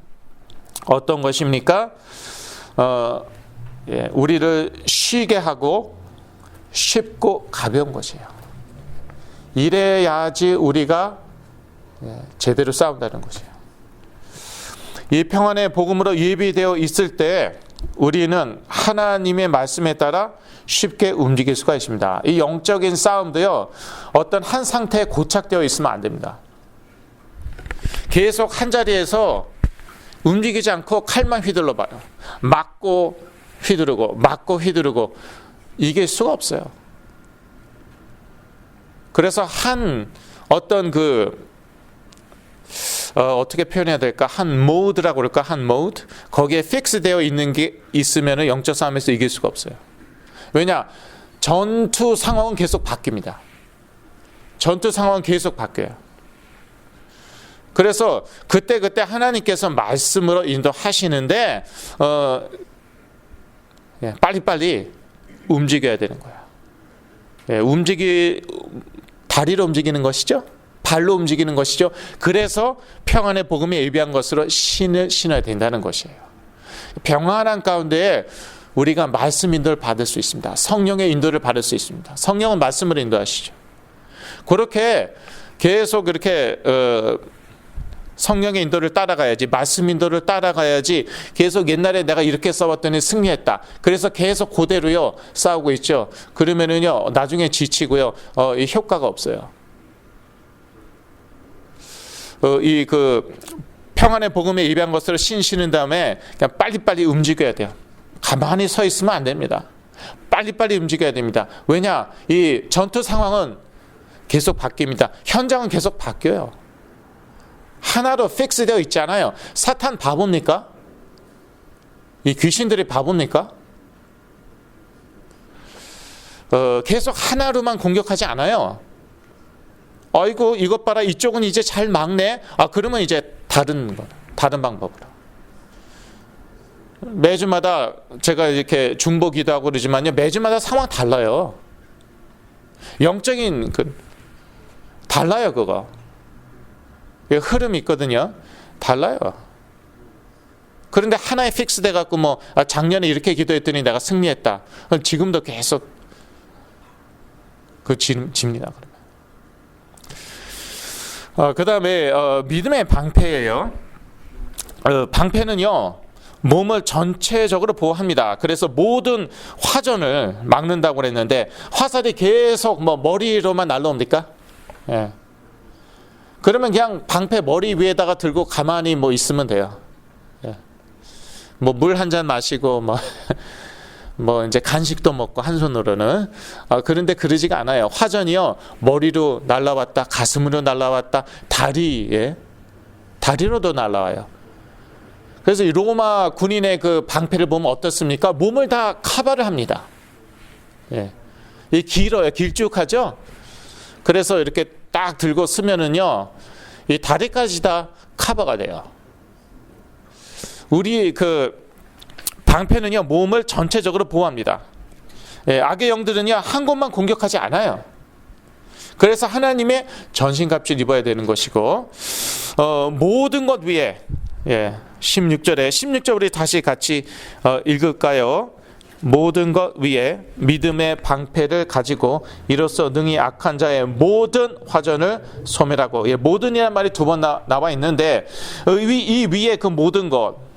어떤 것입니까? 우리를 쉬게 하고 쉽고 가벼운 것이에요. 이래야지 우리가 제대로 싸운다는 것이에요. 이 평안의 복음으로 예비되어 있을 때 우리는 하나님의 말씀에 따라 쉽게 움직일 수가 있습니다. 이 영적인 싸움도요 어떤 한 상태에 고착되어 있으면 안 됩니다. 계속 한 자리에서 움직이지 않고 칼만 휘둘러 봐요. 맞고 휘두르고 맞고 휘두르고 이길 수가 없어요. 그래서 한 어떤 어떻게 표현해야 될까? 한 모드라고 그럴까? 한 모드? 거기에 픽스 되어 있는 게 있으면 영적 싸움에서 이길 수가 없어요. 왜냐? 전투 상황은 계속 바뀝니다. 전투 상황은 계속 바뀌어요. 그래서 그때 하나님께서 말씀으로 인도하시는데 빨리빨리 움직여야 되는 거야. 다리로 움직이는 것이죠. 발로 움직이는 것이죠. 그래서 평안의 복음에 예비한 것으로 신을 신어야 된다는 것이에요. 평안한 가운데에 우리가 말씀 인도를 받을 수 있습니다. 성령의 인도를 받을 수 있습니다. 성령은 말씀으로 인도하시죠. 그렇게 계속 그렇게 성령의 인도를 따라가야지, 말씀 인도를 따라가야지. 계속 옛날에 내가 이렇게 싸웠더니 승리했다. 그래서 계속 그대로요 싸우고 있죠. 그러면은요 나중에 지치고요 이 효과가 없어요. 평안의 복음에 예비한 것으로 신시는 다음에 그냥 빨리빨리 움직여야 돼요. 가만히 서 있으면 안 됩니다. 빨리빨리 움직여야 됩니다. 왜냐? 이 전투 상황은 계속 바뀝니다. 현장은 계속 바뀌어요. 하나로 픽스되어 있지 않아요. 사탄 바보입니까? 이 귀신들이 바보입니까? 계속 하나로만 공격하지 않아요. 아이고 이것 봐라, 이쪽은 이제 잘 막네. 그러면 이제 다른 방법으로. 매주마다 제가 이렇게 중보 기도하고 그러지만요, 매주마다 상황 달라요. 영적인 달라요. 그거 흐름이 있거든요. 달라요. 그런데 하나에 픽스 돼갖고 작년에 이렇게 기도했더니 내가 승리했다. 지금도 계속 집니다. 그 다음에 믿음의 방패예요. 방패는요 몸을 전체적으로 보호합니다. 그래서 모든 화전을 막는다고 그랬는데, 화살이 계속 머리로만 날라옵니까? 예. 그러면 그냥 방패 머리 위에다가 들고 가만히 있으면 돼요. 예. 물 한 잔 마시고 이제 간식도 먹고 한 손으로는. 그런데 그러지가 않아요. 화전이요 머리로 날라왔다, 가슴으로 날라왔다, 다리로도 날라와요. 그래서 이 로마 군인의 그 방패를 보면 어떻습니까? 몸을 다 커버를 합니다. 예. 이 길어요. 길쭉하죠? 그래서 이렇게 딱 들고 쓰면은요, 이 다리까지 다 커버가 돼요. 우리 방패는요, 몸을 전체적으로 보호합니다. 예, 악의 영들은요, 한 곳만 공격하지 않아요. 그래서 하나님의 전신갑주를 입어야 되는 것이고, 모든 것 위에, 16절 우리 다시 같이 읽을까요? 모든 것 위에 믿음의 방패를 가지고 이로써 능히 악한 자의 모든 화전을 소멸하고, 모든이라는 말이 두 번 나와 있는데, 이 위에 그 모든 것,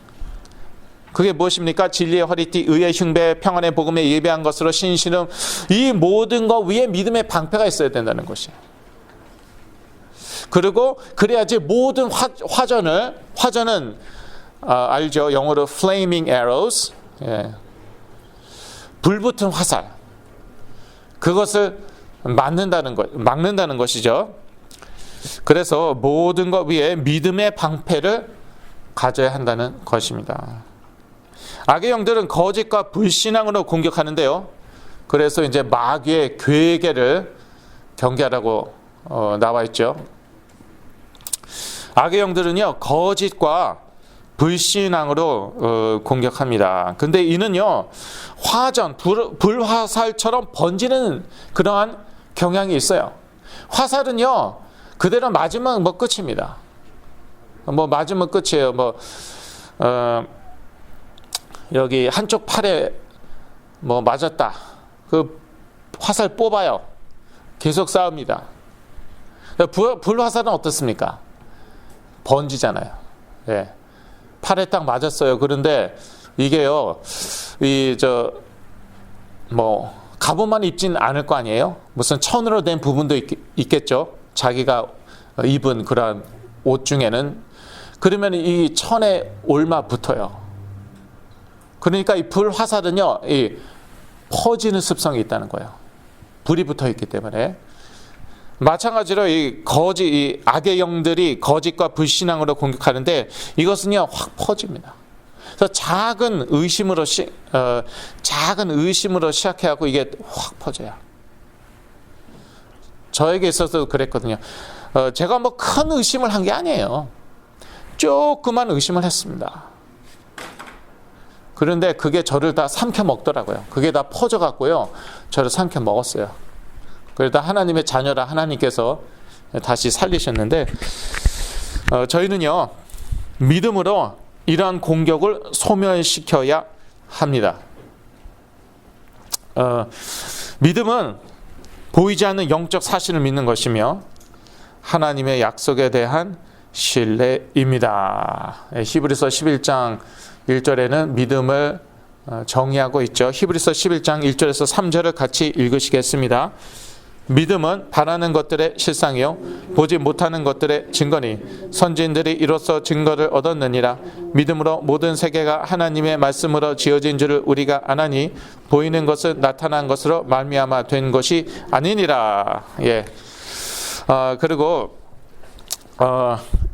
그게 무엇입니까? 진리의 허리띠, 의의 흉배, 평안의 복음에 예배한 것으로 신신음, 이 모든 것 위에 믿음의 방패가 있어야 된다는 것이에요. 그리고 그래야지 모든 화전은 알죠? 영어로 flaming arrows, 불붙은 화살, 그것을 막는다는 것이죠. 그래서 모든 것 위에 믿음의 방패를 가져야 한다는 것입니다. 악의 영들은 거짓과 불신앙으로 공격하는데요. 그래서 이제 마귀의 괴계를 경계하라고 나와 있죠. 악의 영들은요, 거짓과 불신앙으로 공격합니다. 근데 이는요, 화전, 불화살처럼 번지는 그러한 경향이 있어요. 화살은요, 그대로 맞으면 끝입니다. 맞으면 끝이에요. 여기 한쪽 팔에 맞았다. 그 화살 뽑아요. 계속 싸웁니다. 불화살은 어떻습니까? 번지잖아요. 팔에 딱 맞았어요. 그런데 이게요, 갑옷만 입진 않을 거 아니에요? 무슨 천으로 된 부분도 있겠죠? 자기가 입은 그런 옷 중에는. 그러면 이 천에 올마 붙어요. 그러니까 이 불화살은요, 퍼지는 습성이 있다는 거예요. 불이 붙어 있기 때문에. 마찬가지로 이 악의 영들이 거짓과 불신앙으로 공격하는데, 이것은요, 확 퍼집니다. 그래서 작은 의심으로 시작해갖고 이게 확 퍼져요. 저에게 있어서도 그랬거든요. 제가 큰 의심을 한 게 아니에요. 조그만 의심을 했습니다. 그런데 그게 저를 다 삼켜 먹더라고요. 그게 다 퍼져갖고요, 저를 삼켜 먹었어요. 그러다 하나님의 자녀라 하나님께서 다시 살리셨는데, 저희는요, 믿음으로 이러한 공격을 소멸시켜야 합니다. 믿음은 보이지 않는 영적 사실을 믿는 것이며 하나님의 약속에 대한 신뢰입니다. 히브리서 11장 1절에는 믿음을 정의하고 있죠. 히브리서 11장 1절에서 3절을 같이 읽으시겠습니다. 믿음은 바라는 것들의 실상이요 보지 못하는 것들의 증거니 선지인들이 이로써 증거를 얻었느니라. 믿음으로 모든 세계가 하나님의 말씀으로 지어진 줄을 우리가 아나니 보이는 것은 나타난 것으로 말미암아 된 것이 아니니라. 그리고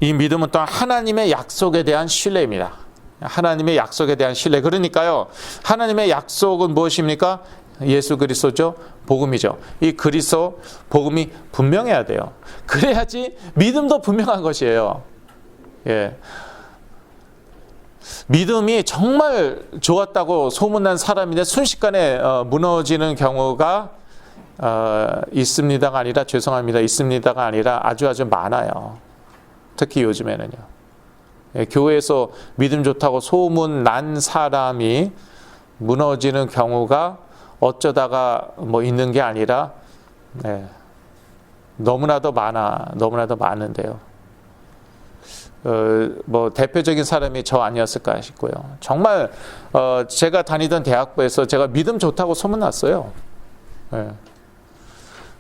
이 믿음은 또한 하나님의 약속에 대한 신뢰입니다. 하나님의 약속에 대한 신뢰. 그러니까요, 하나님의 약속은 무엇입니까? 예수 그리스도죠. 복음이죠. 이 그리스도 복음이 분명해야 돼요. 그래야지 믿음도 분명한 것이에요. 믿음이 정말 좋았다고 소문난 사람인데 순식간에 무너지는 경우가 있습니다가 아니라, 죄송합니다, 있습니다가 아니라 아주 많아요. 특히 요즘에는요. 교회에서 믿음 좋다고 소문난 사람이 무너지는 경우가 어쩌다가 있는 게 아니라 너무나도 많은데요. 대표적인 사람이 저 아니었을까 싶고요. 정말 제가 다니던 대학부에서 제가 믿음 좋다고 소문났어요.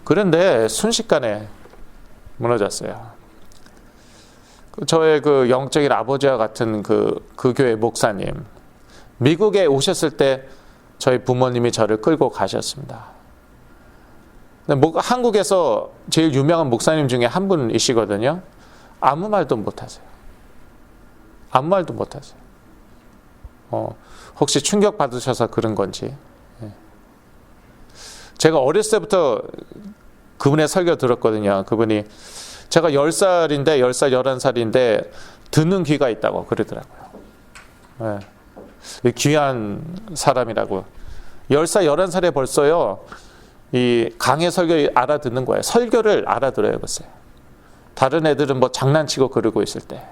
그런데 순식간에 무너졌어요. 저의 그 영적인 아버지와 같은 그 교회 목사님, 미국에 오셨을 때 저희 부모님이 저를 끌고 가셨습니다. 한국에서 제일 유명한 목사님 중에 한 분이시거든요. 아무 말도 못하세요. 혹시 충격 받으셔서 그런 건지. 제가 어렸을 때부터 그분의 설교 들었거든요. 그분이 제가 10살, 11살인데 듣는 귀가 있다고 그러더라고요. 귀한 사람이라고. 10살, 11살에 벌써요, 이 강의 설교 알아듣는 거예요. 설교를 알아들어요, 글쎄. 다른 애들은 뭐 장난치고 그러고 있을 때.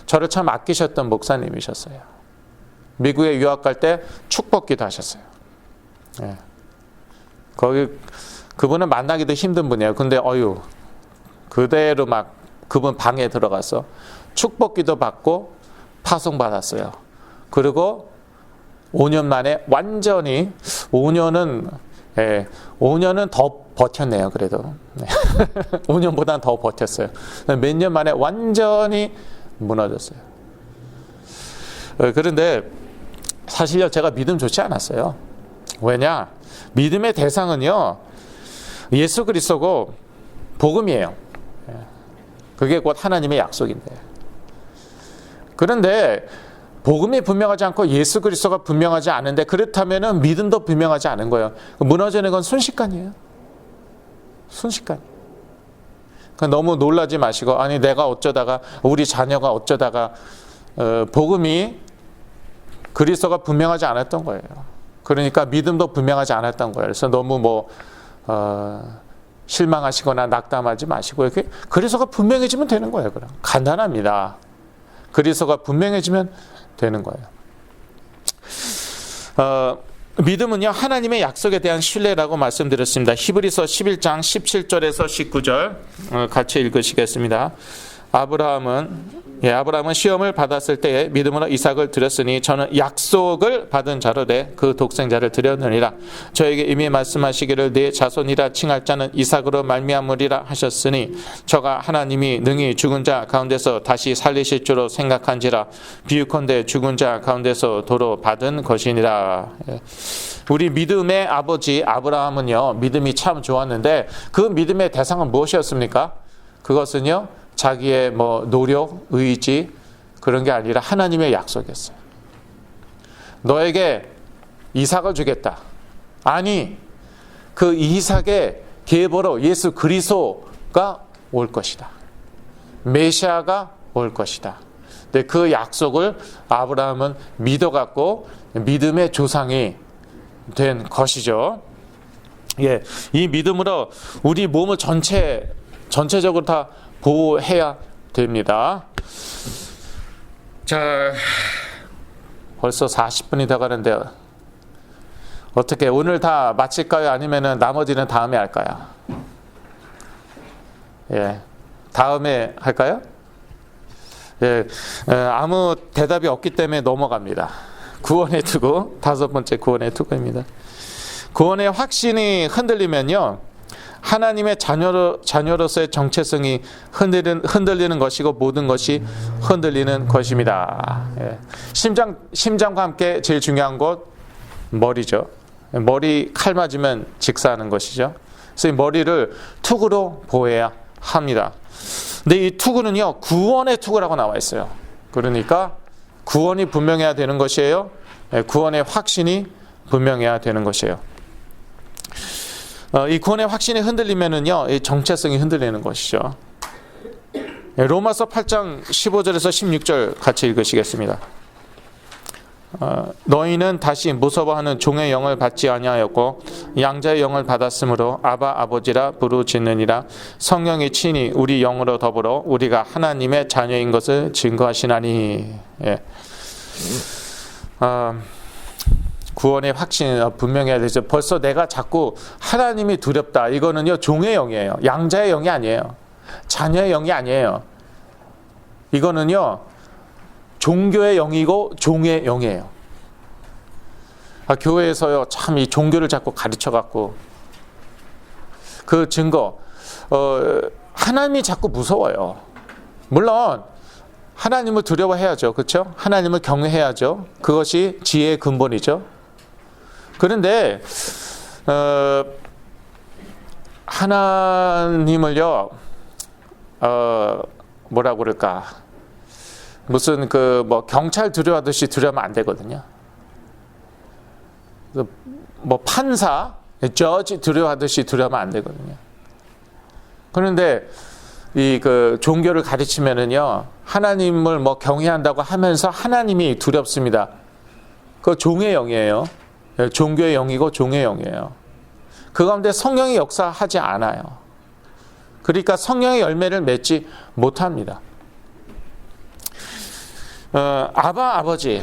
저를 참 아끼셨던 목사님이셨어요. 미국에 유학 갈 때 축복기도 하셨어요. 예. 그분은 만나기도 힘든 분이에요. 근데 그대로 막 그분 방에 들어가서 축복기도 받고 파송받았어요. 그리고 5년 만에 완전히 5년은 더 버텼네요. 그래도 5년보다는 더 버텼어요. 몇 년 만에 완전히 무너졌어요. 그런데 사실요, 제가 믿음 좋지 않았어요. 왜냐? 믿음의 대상은요, 예수 그리스도고 복음이에요. 그게 곧 하나님의 약속인데. 그런데 복음이 분명하지 않고 예수 그리스도가 분명하지 않은데, 그렇다면 믿음도 분명하지 않은 거예요. 무너지는 건 순식간이에요. 순식간. 너무 놀라지 마시고, 아니 내가 어쩌다가, 우리 자녀가 어쩌다가 복음이 그리스도가 분명하지 않았던 거예요. 그러니까 믿음도 분명하지 않았던 거예요. 그래서 너무 실망하시거나 낙담하지 마시고, 이렇게 그리스도가 분명해지면 되는 거예요. 그럼 간단합니다. 그리스도가 분명해지면 되는 거예요. 믿음은요, 하나님의 약속에 대한 신뢰라고 말씀드렸습니다. 히브리서 11장 17절에서 19절 같이 읽으시겠습니다. 아브라함은 시험을 받았을 때에 믿음으로 이삭을 드렸으니 저는 약속을 받은 자로 돼 그 독생자를 드렸느니라. 저에게 이미 말씀하시기를 네 자손이라 칭할 자는 이삭으로 말미암으리라 하셨으니 저가 하나님이 능히 죽은 자 가운데서 다시 살리실 줄로 생각한지라. 비유컨대 죽은 자 가운데서 도로 받은 것이니라. 우리 믿음의 아버지 아브라함은요, 믿음이 참 좋았는데 그 믿음의 대상은 무엇이었습니까? 그것은요, 자기의 노력, 의지 그런 게 아니라 하나님의 약속이었어요. 너에게 이삭을 주겠다. 아니, 그 이삭의 계보로 예수 그리스도가 올 것이다. 메시아가 올 것이다. 근데 그 약속을 아브라함은 믿어갖고 믿음의 조상이 된 것이죠. 예, 이 믿음으로 우리 몸을 전체적으로 다 보호해야 됩니다. 자, 벌써 40분이 다 가는데 어떻게 오늘 다 마칠까요? 아니면은 나머지는 다음에 할까요? 예, 다음에 할까요? 예, 아무 대답이 없기 때문에 넘어갑니다. 구원의 투구, 5번째 구원의 투구입니다. 구원의 확신이 흔들리면요, 하나님의 자녀로서의 정체성이 흔들리는 것이고 모든 것이 흔들리는 것입니다. 예. 심장과 함께 제일 중요한 것 머리죠. 머리 칼 맞으면 직사하는 것이죠. 그래서 이 머리를 투구로 보호해야 합니다. 근데 이 투구는요, 구원의 투구라고 나와 있어요. 그러니까 구원이 분명해야 되는 것이에요. 예, 구원의 확신이 분명해야 되는 것이에요. 이 구원의 확신이 흔들리면은요, 이 정체성이 흔들리는 것이죠. 로마서 8장 15절에서 16절 같이 읽으시겠습니다. 너희는 다시 무서워하는 종의 영을 받지 아니하였고 양자의 영을 받았으므로 아바 아버지라 부르짖느니라. 성령이 친히 우리 영으로 더불어 우리가 하나님의 자녀인 것을 증거하시나니. 예. 구원의 확신이 분명해야 되죠. 벌써 내가 자꾸 하나님이 두렵다. 이거는요, 종의 영이에요. 양자의 영이 아니에요. 자녀의 영이 아니에요. 이거는요, 종교의 영이고 종의 영이에요. 교회에서요, 참 이 종교를 자꾸 가르쳐갖고 그 증거, 하나님이 자꾸 무서워요. 물론 하나님을 두려워해야죠. 그렇죠? 하나님을 경외해야죠. 그것이 지혜의 근본이죠. 그런데 하나님을요, 뭐라고 그럴까, 무슨 경찰 두려워하듯이 두려우면 안 되거든요. 판사, 저지 두려워하듯이 두려우면 안 되거든요. 그런데 이 종교를 가르치면은요, 하나님을 경외한다고 하면서 하나님이 두렵습니다. 그 종의 영이에요. 종교의 영이고 종의 영이에요. 그 가운데 성령이 역사하지 않아요. 그러니까 성령의 열매를 맺지 못합니다. 아버지.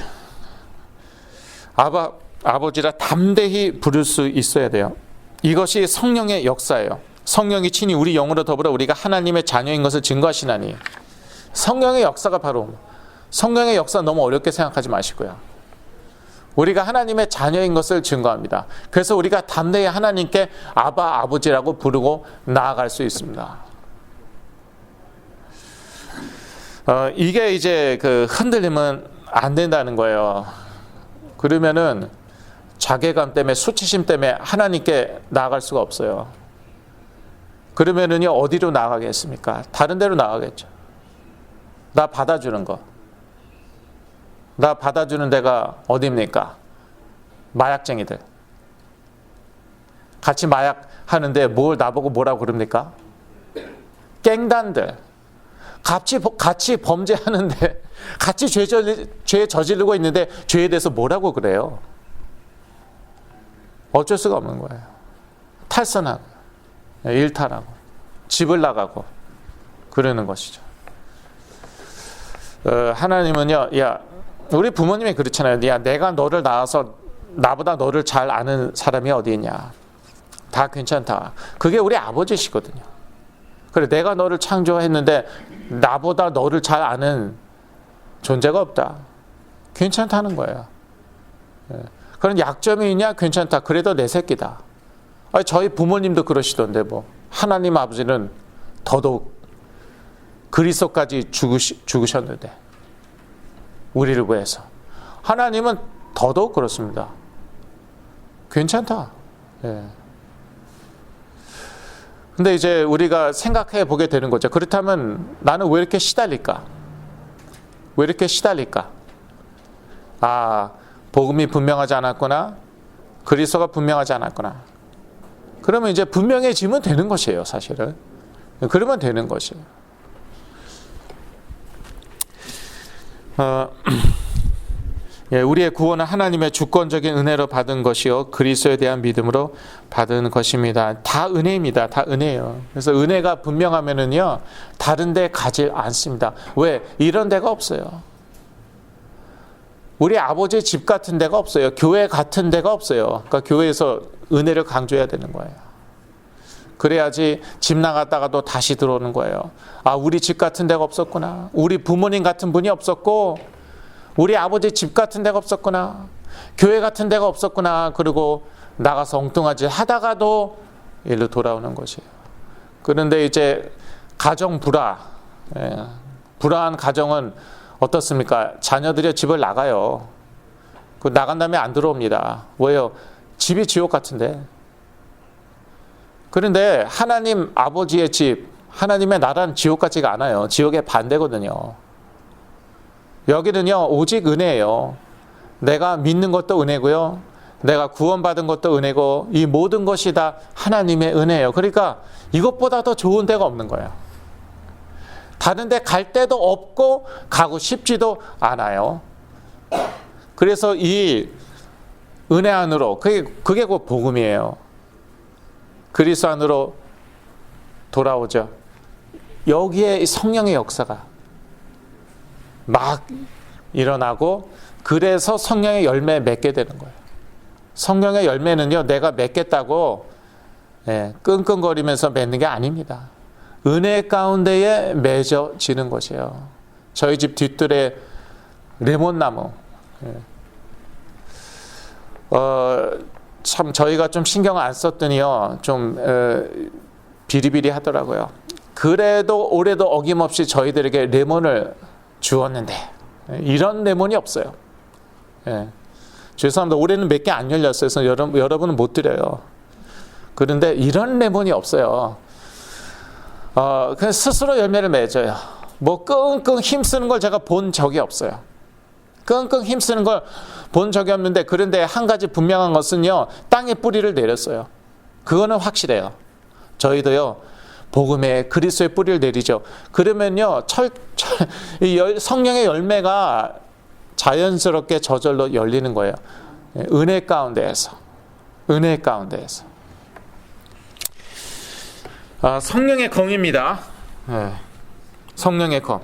아버지라 담대히 부를 수 있어야 돼요. 이것이 성령의 역사예요. 성령이 친히 우리 영으로 더불어 우리가 하나님의 자녀인 것을 증거하시나니. 성령의 역사가 바로, 성령의 역사 너무 어렵게 생각하지 마시고요. 우리가 하나님의 자녀인 것을 증거합니다. 그래서 우리가 담대히 하나님께 아버지라고 부르고 나아갈 수 있습니다. 이게 이제 그 흔들리면 안 된다는 거예요. 그러면은 자괴감 때문에, 수치심 때문에 하나님께 나아갈 수가 없어요. 그러면은요, 어디로 나아가겠습니까? 다른 데로 나아가겠죠. 나 받아주는 거. 나 받아주는 데가 어디입니까? 마약쟁이들. 같이 마약 하는데 뭘 나보고 뭐라고 그럽니까? 갱단들. 같이 범죄하는데, 같이 죄 저지르고 있는데 죄에 대해서 뭐라고 그래요? 어쩔 수가 없는 거예요. 탈선하고, 일탈하고, 집을 나가고, 그러는 것이죠. 하나님은요, 야, 우리 부모님이 그렇잖아요. 야, 내가 너를 낳아서 나보다 너를 잘 아는 사람이 어디 있냐. 다 괜찮다. 그게 우리 아버지시거든요. 그래, 내가 너를 창조했는데 나보다 너를 잘 아는 존재가 없다. 괜찮다는 거예요. 그런 약점이 있냐? 괜찮다. 그래도 내 새끼다. 저희 부모님도 그러시던데 뭐. 하나님 아버지는 더더욱 그리스도까지 죽으셨는데 우리를 위해서. 하나님은 더더욱 그렇습니다. 괜찮다. 예. 근데 이제 우리가 생각해 보게 되는 거죠. 그렇다면 나는 왜 이렇게 시달릴까? 왜 이렇게 시달릴까? 복음이 분명하지 않았구나. 그리스도가 분명하지 않았구나. 그러면 이제 분명해지면 되는 것이에요, 사실은. 그러면 되는 것이에요. 우리의 구원은 하나님의 주권적인 은혜로 받은 것이요, 그리스도에 대한 믿음으로 받은 것입니다. 다 은혜입니다. 다 은혜예요. 그래서 은혜가 분명하면은요, 다른 데 가지 않습니다. 왜? 이런 데가 없어요. 우리 아버지의 집 같은 데가 없어요. 교회 같은 데가 없어요. 그러니까 교회에서 은혜를 강조해야 되는 거예요. 그래야지 집 나갔다가도 다시 들어오는 거예요. 우리 집 같은 데가 없었구나. 우리 부모님 같은 분이 없었고, 우리 아버지 집 같은 데가 없었구나. 교회 같은 데가 없었구나. 그리고 나가서 엉뚱하지 하다가도 일로 돌아오는 것이에요. 그런데 이제 가정 불화한 가정은 어떻습니까? 자녀들이 집을 나가요. 그 나간 다음에 안 들어옵니다. 왜요? 집이 지옥 같은데. 그런데 하나님 아버지의 집, 하나님의 나라는 지옥 같지가 않아요. 지옥의 반대거든요. 여기는요, 오직 은혜예요. 내가 믿는 것도 은혜고요. 내가 구원받은 것도 은혜고, 이 모든 것이 다 하나님의 은혜예요. 그러니까 이것보다 더 좋은 데가 없는 거예요. 다른 데 갈 데도 없고 가고 싶지도 않아요. 그래서 이 은혜 안으로, 그게 곧 복음이에요. 그리스도 안으로 돌아오죠. 여기에 성령의 역사가 막 일어나고, 그래서 성령의 열매 맺게 되는 거예요. 성령의 열매는요, 내가 맺겠다고 끙끙거리면서 맺는 게 아닙니다. 은혜 가운데에 맺어지는 것이에요. 저희 집 뒷뜰에 레몬나무. 참 저희가 좀 신경을 안 썼더니요, 좀 비리비리 하더라고요. 그래도 올해도 어김없이 저희들에게 레몬을 주었는데 이런 레몬이 없어요. 죄송합니다. 올해는 몇 개 안 열렸어요. 그래서 여러분은 못 드려요. 그런데 이런 레몬이 없어요. 그냥 스스로 열매를 맺어요. 뭐 끙끙 힘쓰는 걸 제가 본 적이 없어요. 끙끙 힘쓰는 걸 본 적이 없는데, 그런데 한 가지 분명한 것은요, 땅에 뿌리를 내렸어요. 그거는 확실해요. 저희도요, 복음에 그리스도의 뿌리를 내리죠. 그러면요, 성령의 열매가 자연스럽게 저절로 열리는 거예요. 은혜 가운데에서 성령의 검입니다. 성령의 검.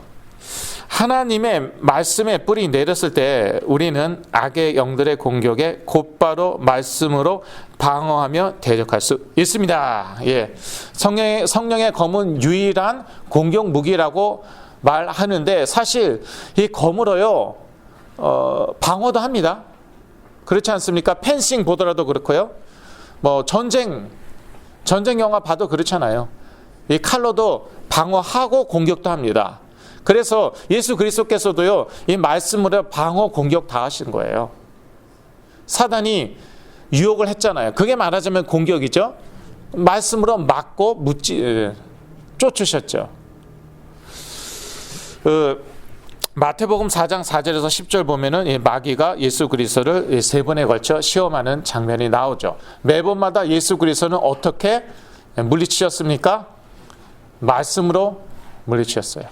하나님의 말씀에 뿌리 내렸을 때 우리는 악의 영들의 공격에 곧바로 말씀으로 방어하며 대적할 수 있습니다. 예. 성령의 검은 유일한 공격 무기라고 말하는데 사실 이 검으로요 방어도 합니다. 그렇지 않습니까? 펜싱 보더라도 그렇고요. 뭐 전쟁 영화 봐도 그렇잖아요. 이 칼로도 방어하고 공격도 합니다. 그래서 예수 그리스도께서도요 이 말씀으로 방어 공격 다 하신 거예요. 사단이 유혹을 했잖아요. 그게 말하자면 공격이죠. 말씀으로 막고 쫓으셨죠. 마태복음 4장 4절에서 10절 보면은 마귀가 예수 그리스도를 3번에 걸쳐 시험하는 장면이 나오죠. 매번마다 예수 그리스도는 어떻게 물리치셨습니까? 말씀으로 물리치셨어요.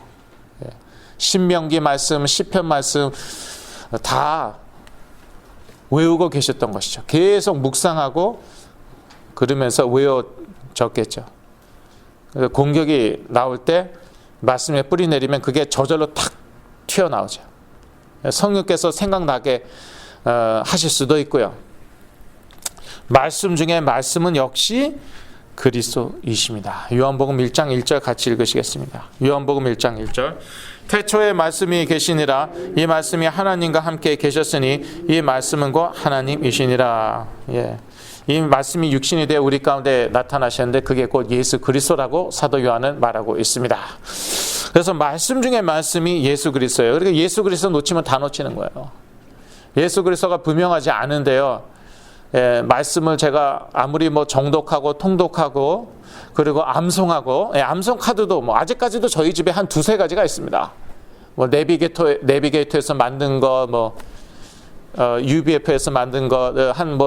신명기 말씀, 시편 말씀 다 외우고 계셨던 것이죠. 계속 묵상하고 그러면서 외워졌겠죠. 공격이 나올 때 말씀에 뿌리 내리면 그게 저절로 탁 튀어나오죠. 성령께서 생각나게 하실 수도 있고요. 말씀 중에 말씀은 역시 그리스도이십니다. 요한복음 1장 1절 같이 읽으시겠습니다. 요한복음 1장 1절. 태초에 말씀이 계시니라. 이 말씀이 하나님과 함께 계셨으니 이 말씀은 곧 하나님이시니라. 예. 이 말씀이 육신이 되어 우리 가운데 나타나셨는데 그게 곧 예수 그리스도라고 사도 요한은 말하고 있습니다. 그래서 말씀 중에 말씀이 예수 그리스도예요. 그러니까 예수 그리스도 놓치면 다 놓치는 거예요. 예수 그리스도가 분명하지 않은데요. 말씀을 제가 아무리 뭐 정독하고 통독하고 그리고 암송하고 암송 카드도 뭐 아직까지도 저희 집에 한 2-3가지가 있습니다. 뭐 내비게이터에서 만든 거 뭐 UBF에서 만든 거 한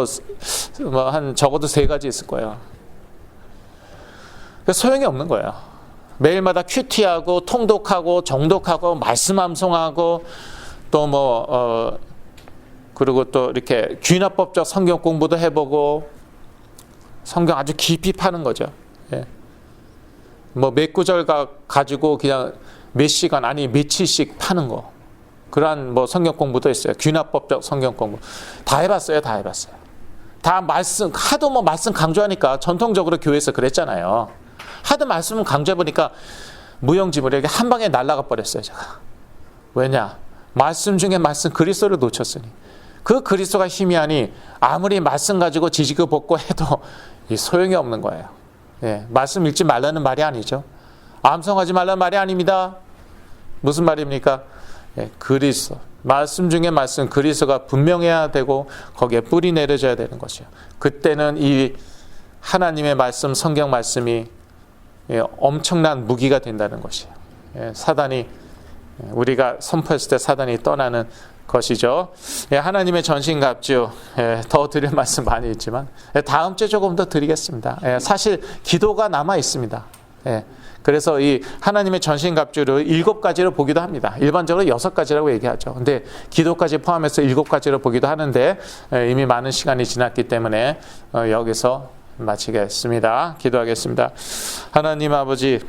적어도 3가지 있을 거예요. 소용이 없는 거예요. 매일마다 큐티하고 통독하고 정독하고 말씀 암송하고 또 그리고 또 이렇게 귀납법적 성경 공부도 해보고 성경 아주 깊이 파는 거죠. 예. 뭐 몇 구절 가지고 그냥 몇 시간 아니 며칠씩 파는 거. 그러한 뭐 성경 공부도 있어요. 귀납법적 성경 공부 다 해봤어요. 다 말씀 하도 뭐 말씀 강조하니까 전통적으로 교회에서 그랬잖아요. 하도 말씀을 강조해보니까 무용지물에게 한 방에 날아가 버렸어요. 제가. 왜냐? 말씀 중에 말씀 그리스도를 놓쳤으니 그 그리스도가 힘이 아니 아무리 말씀 가지고 지지고 볶고 해도 소용이 없는 거예요. 예, 말씀 읽지 말라는 말이 아니죠. 암송하지 말라는 말이 아닙니다. 무슨 말입니까? 예, 그리스도. 말씀 중에 말씀 그리스도가 분명해야 되고 거기에 뿌리 내려져야 되는 것이요. 그때는 이 하나님의 말씀, 성경 말씀이 엄청난 무기가 된다는 것이에요. 예, 사단이 우리가 선포했을 때 사단이 떠나는 것이죠. 예, 하나님의 전신갑주 더 드릴 말씀 많이 있지만 다음 주에 조금 더 드리겠습니다. 사실 기도가 남아 있습니다. 그래서 이 하나님의 전신갑주를 7가지로 보기도 합니다. 일반적으로 6가지라고 얘기하죠. 근데 기도까지 포함해서 7가지로 보기도 하는데 이미 많은 시간이 지났기 때문에 여기서 마치겠습니다. 기도하겠습니다. 하나님 아버지,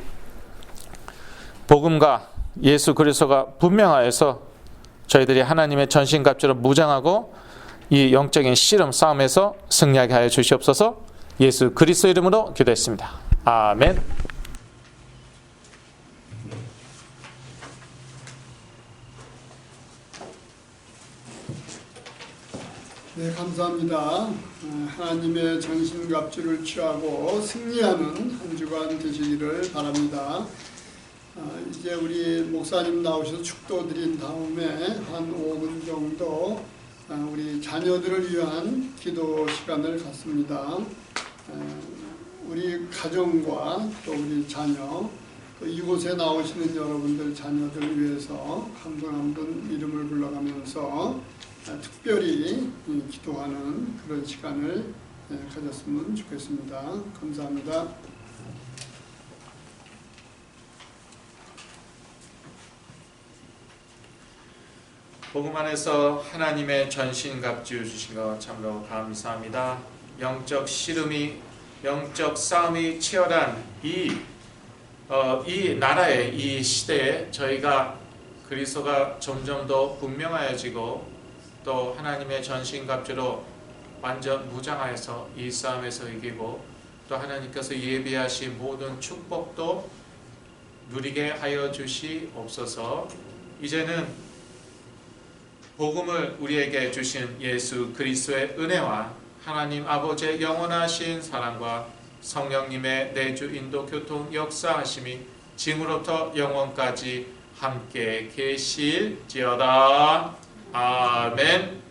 복음과 예수 그리스도가 분명하여서 저희들이 하나님의 전신갑주로 무장하고 이 영적인 씨름 싸움에서 승리하게 하여 주시옵소서. 예수 그리스도 이름으로 기도했습니다. 아멘. 네, 감사합니다. 하나님의 전신갑주를 취하고 승리하는 한 주간 되시기를 바랍니다. 이제 우리 목사님 나오셔서 축도 드린 다음에 한 5분 정도 우리 자녀들을 위한 기도 시간을 갖습니다. 우리 가정과 또 우리 자녀, 또 이곳에 나오시는 여러분들 자녀들을 위해서 한 분 한 분 이름을 불러가면서 특별히 기도하는 그런 시간을 가졌으면 좋겠습니다. 감사합니다. 복음 안에서 하나님의 전신갑주 주신 것 참으로 감사합니다. 영적 씨름이, 영적 싸움이 치열한 이 나라의 이 시대에 저희가 그리스도가 점점 더 분명하여지고 또 하나님의 전신갑주로 완전 무장하여서 이 싸움에서 이기고 또 하나님께서 예비하신 모든 축복도 누리게 하여 주시옵소서. 이제는 복음을 우리에게 주신 예수 그리스도의 은혜와 하나님 아버지의 영원하신 사랑과 성령님의 내주 인도 교통 역사하심이 지금으로부터 영원까지 함께 계실지어다. 아멘.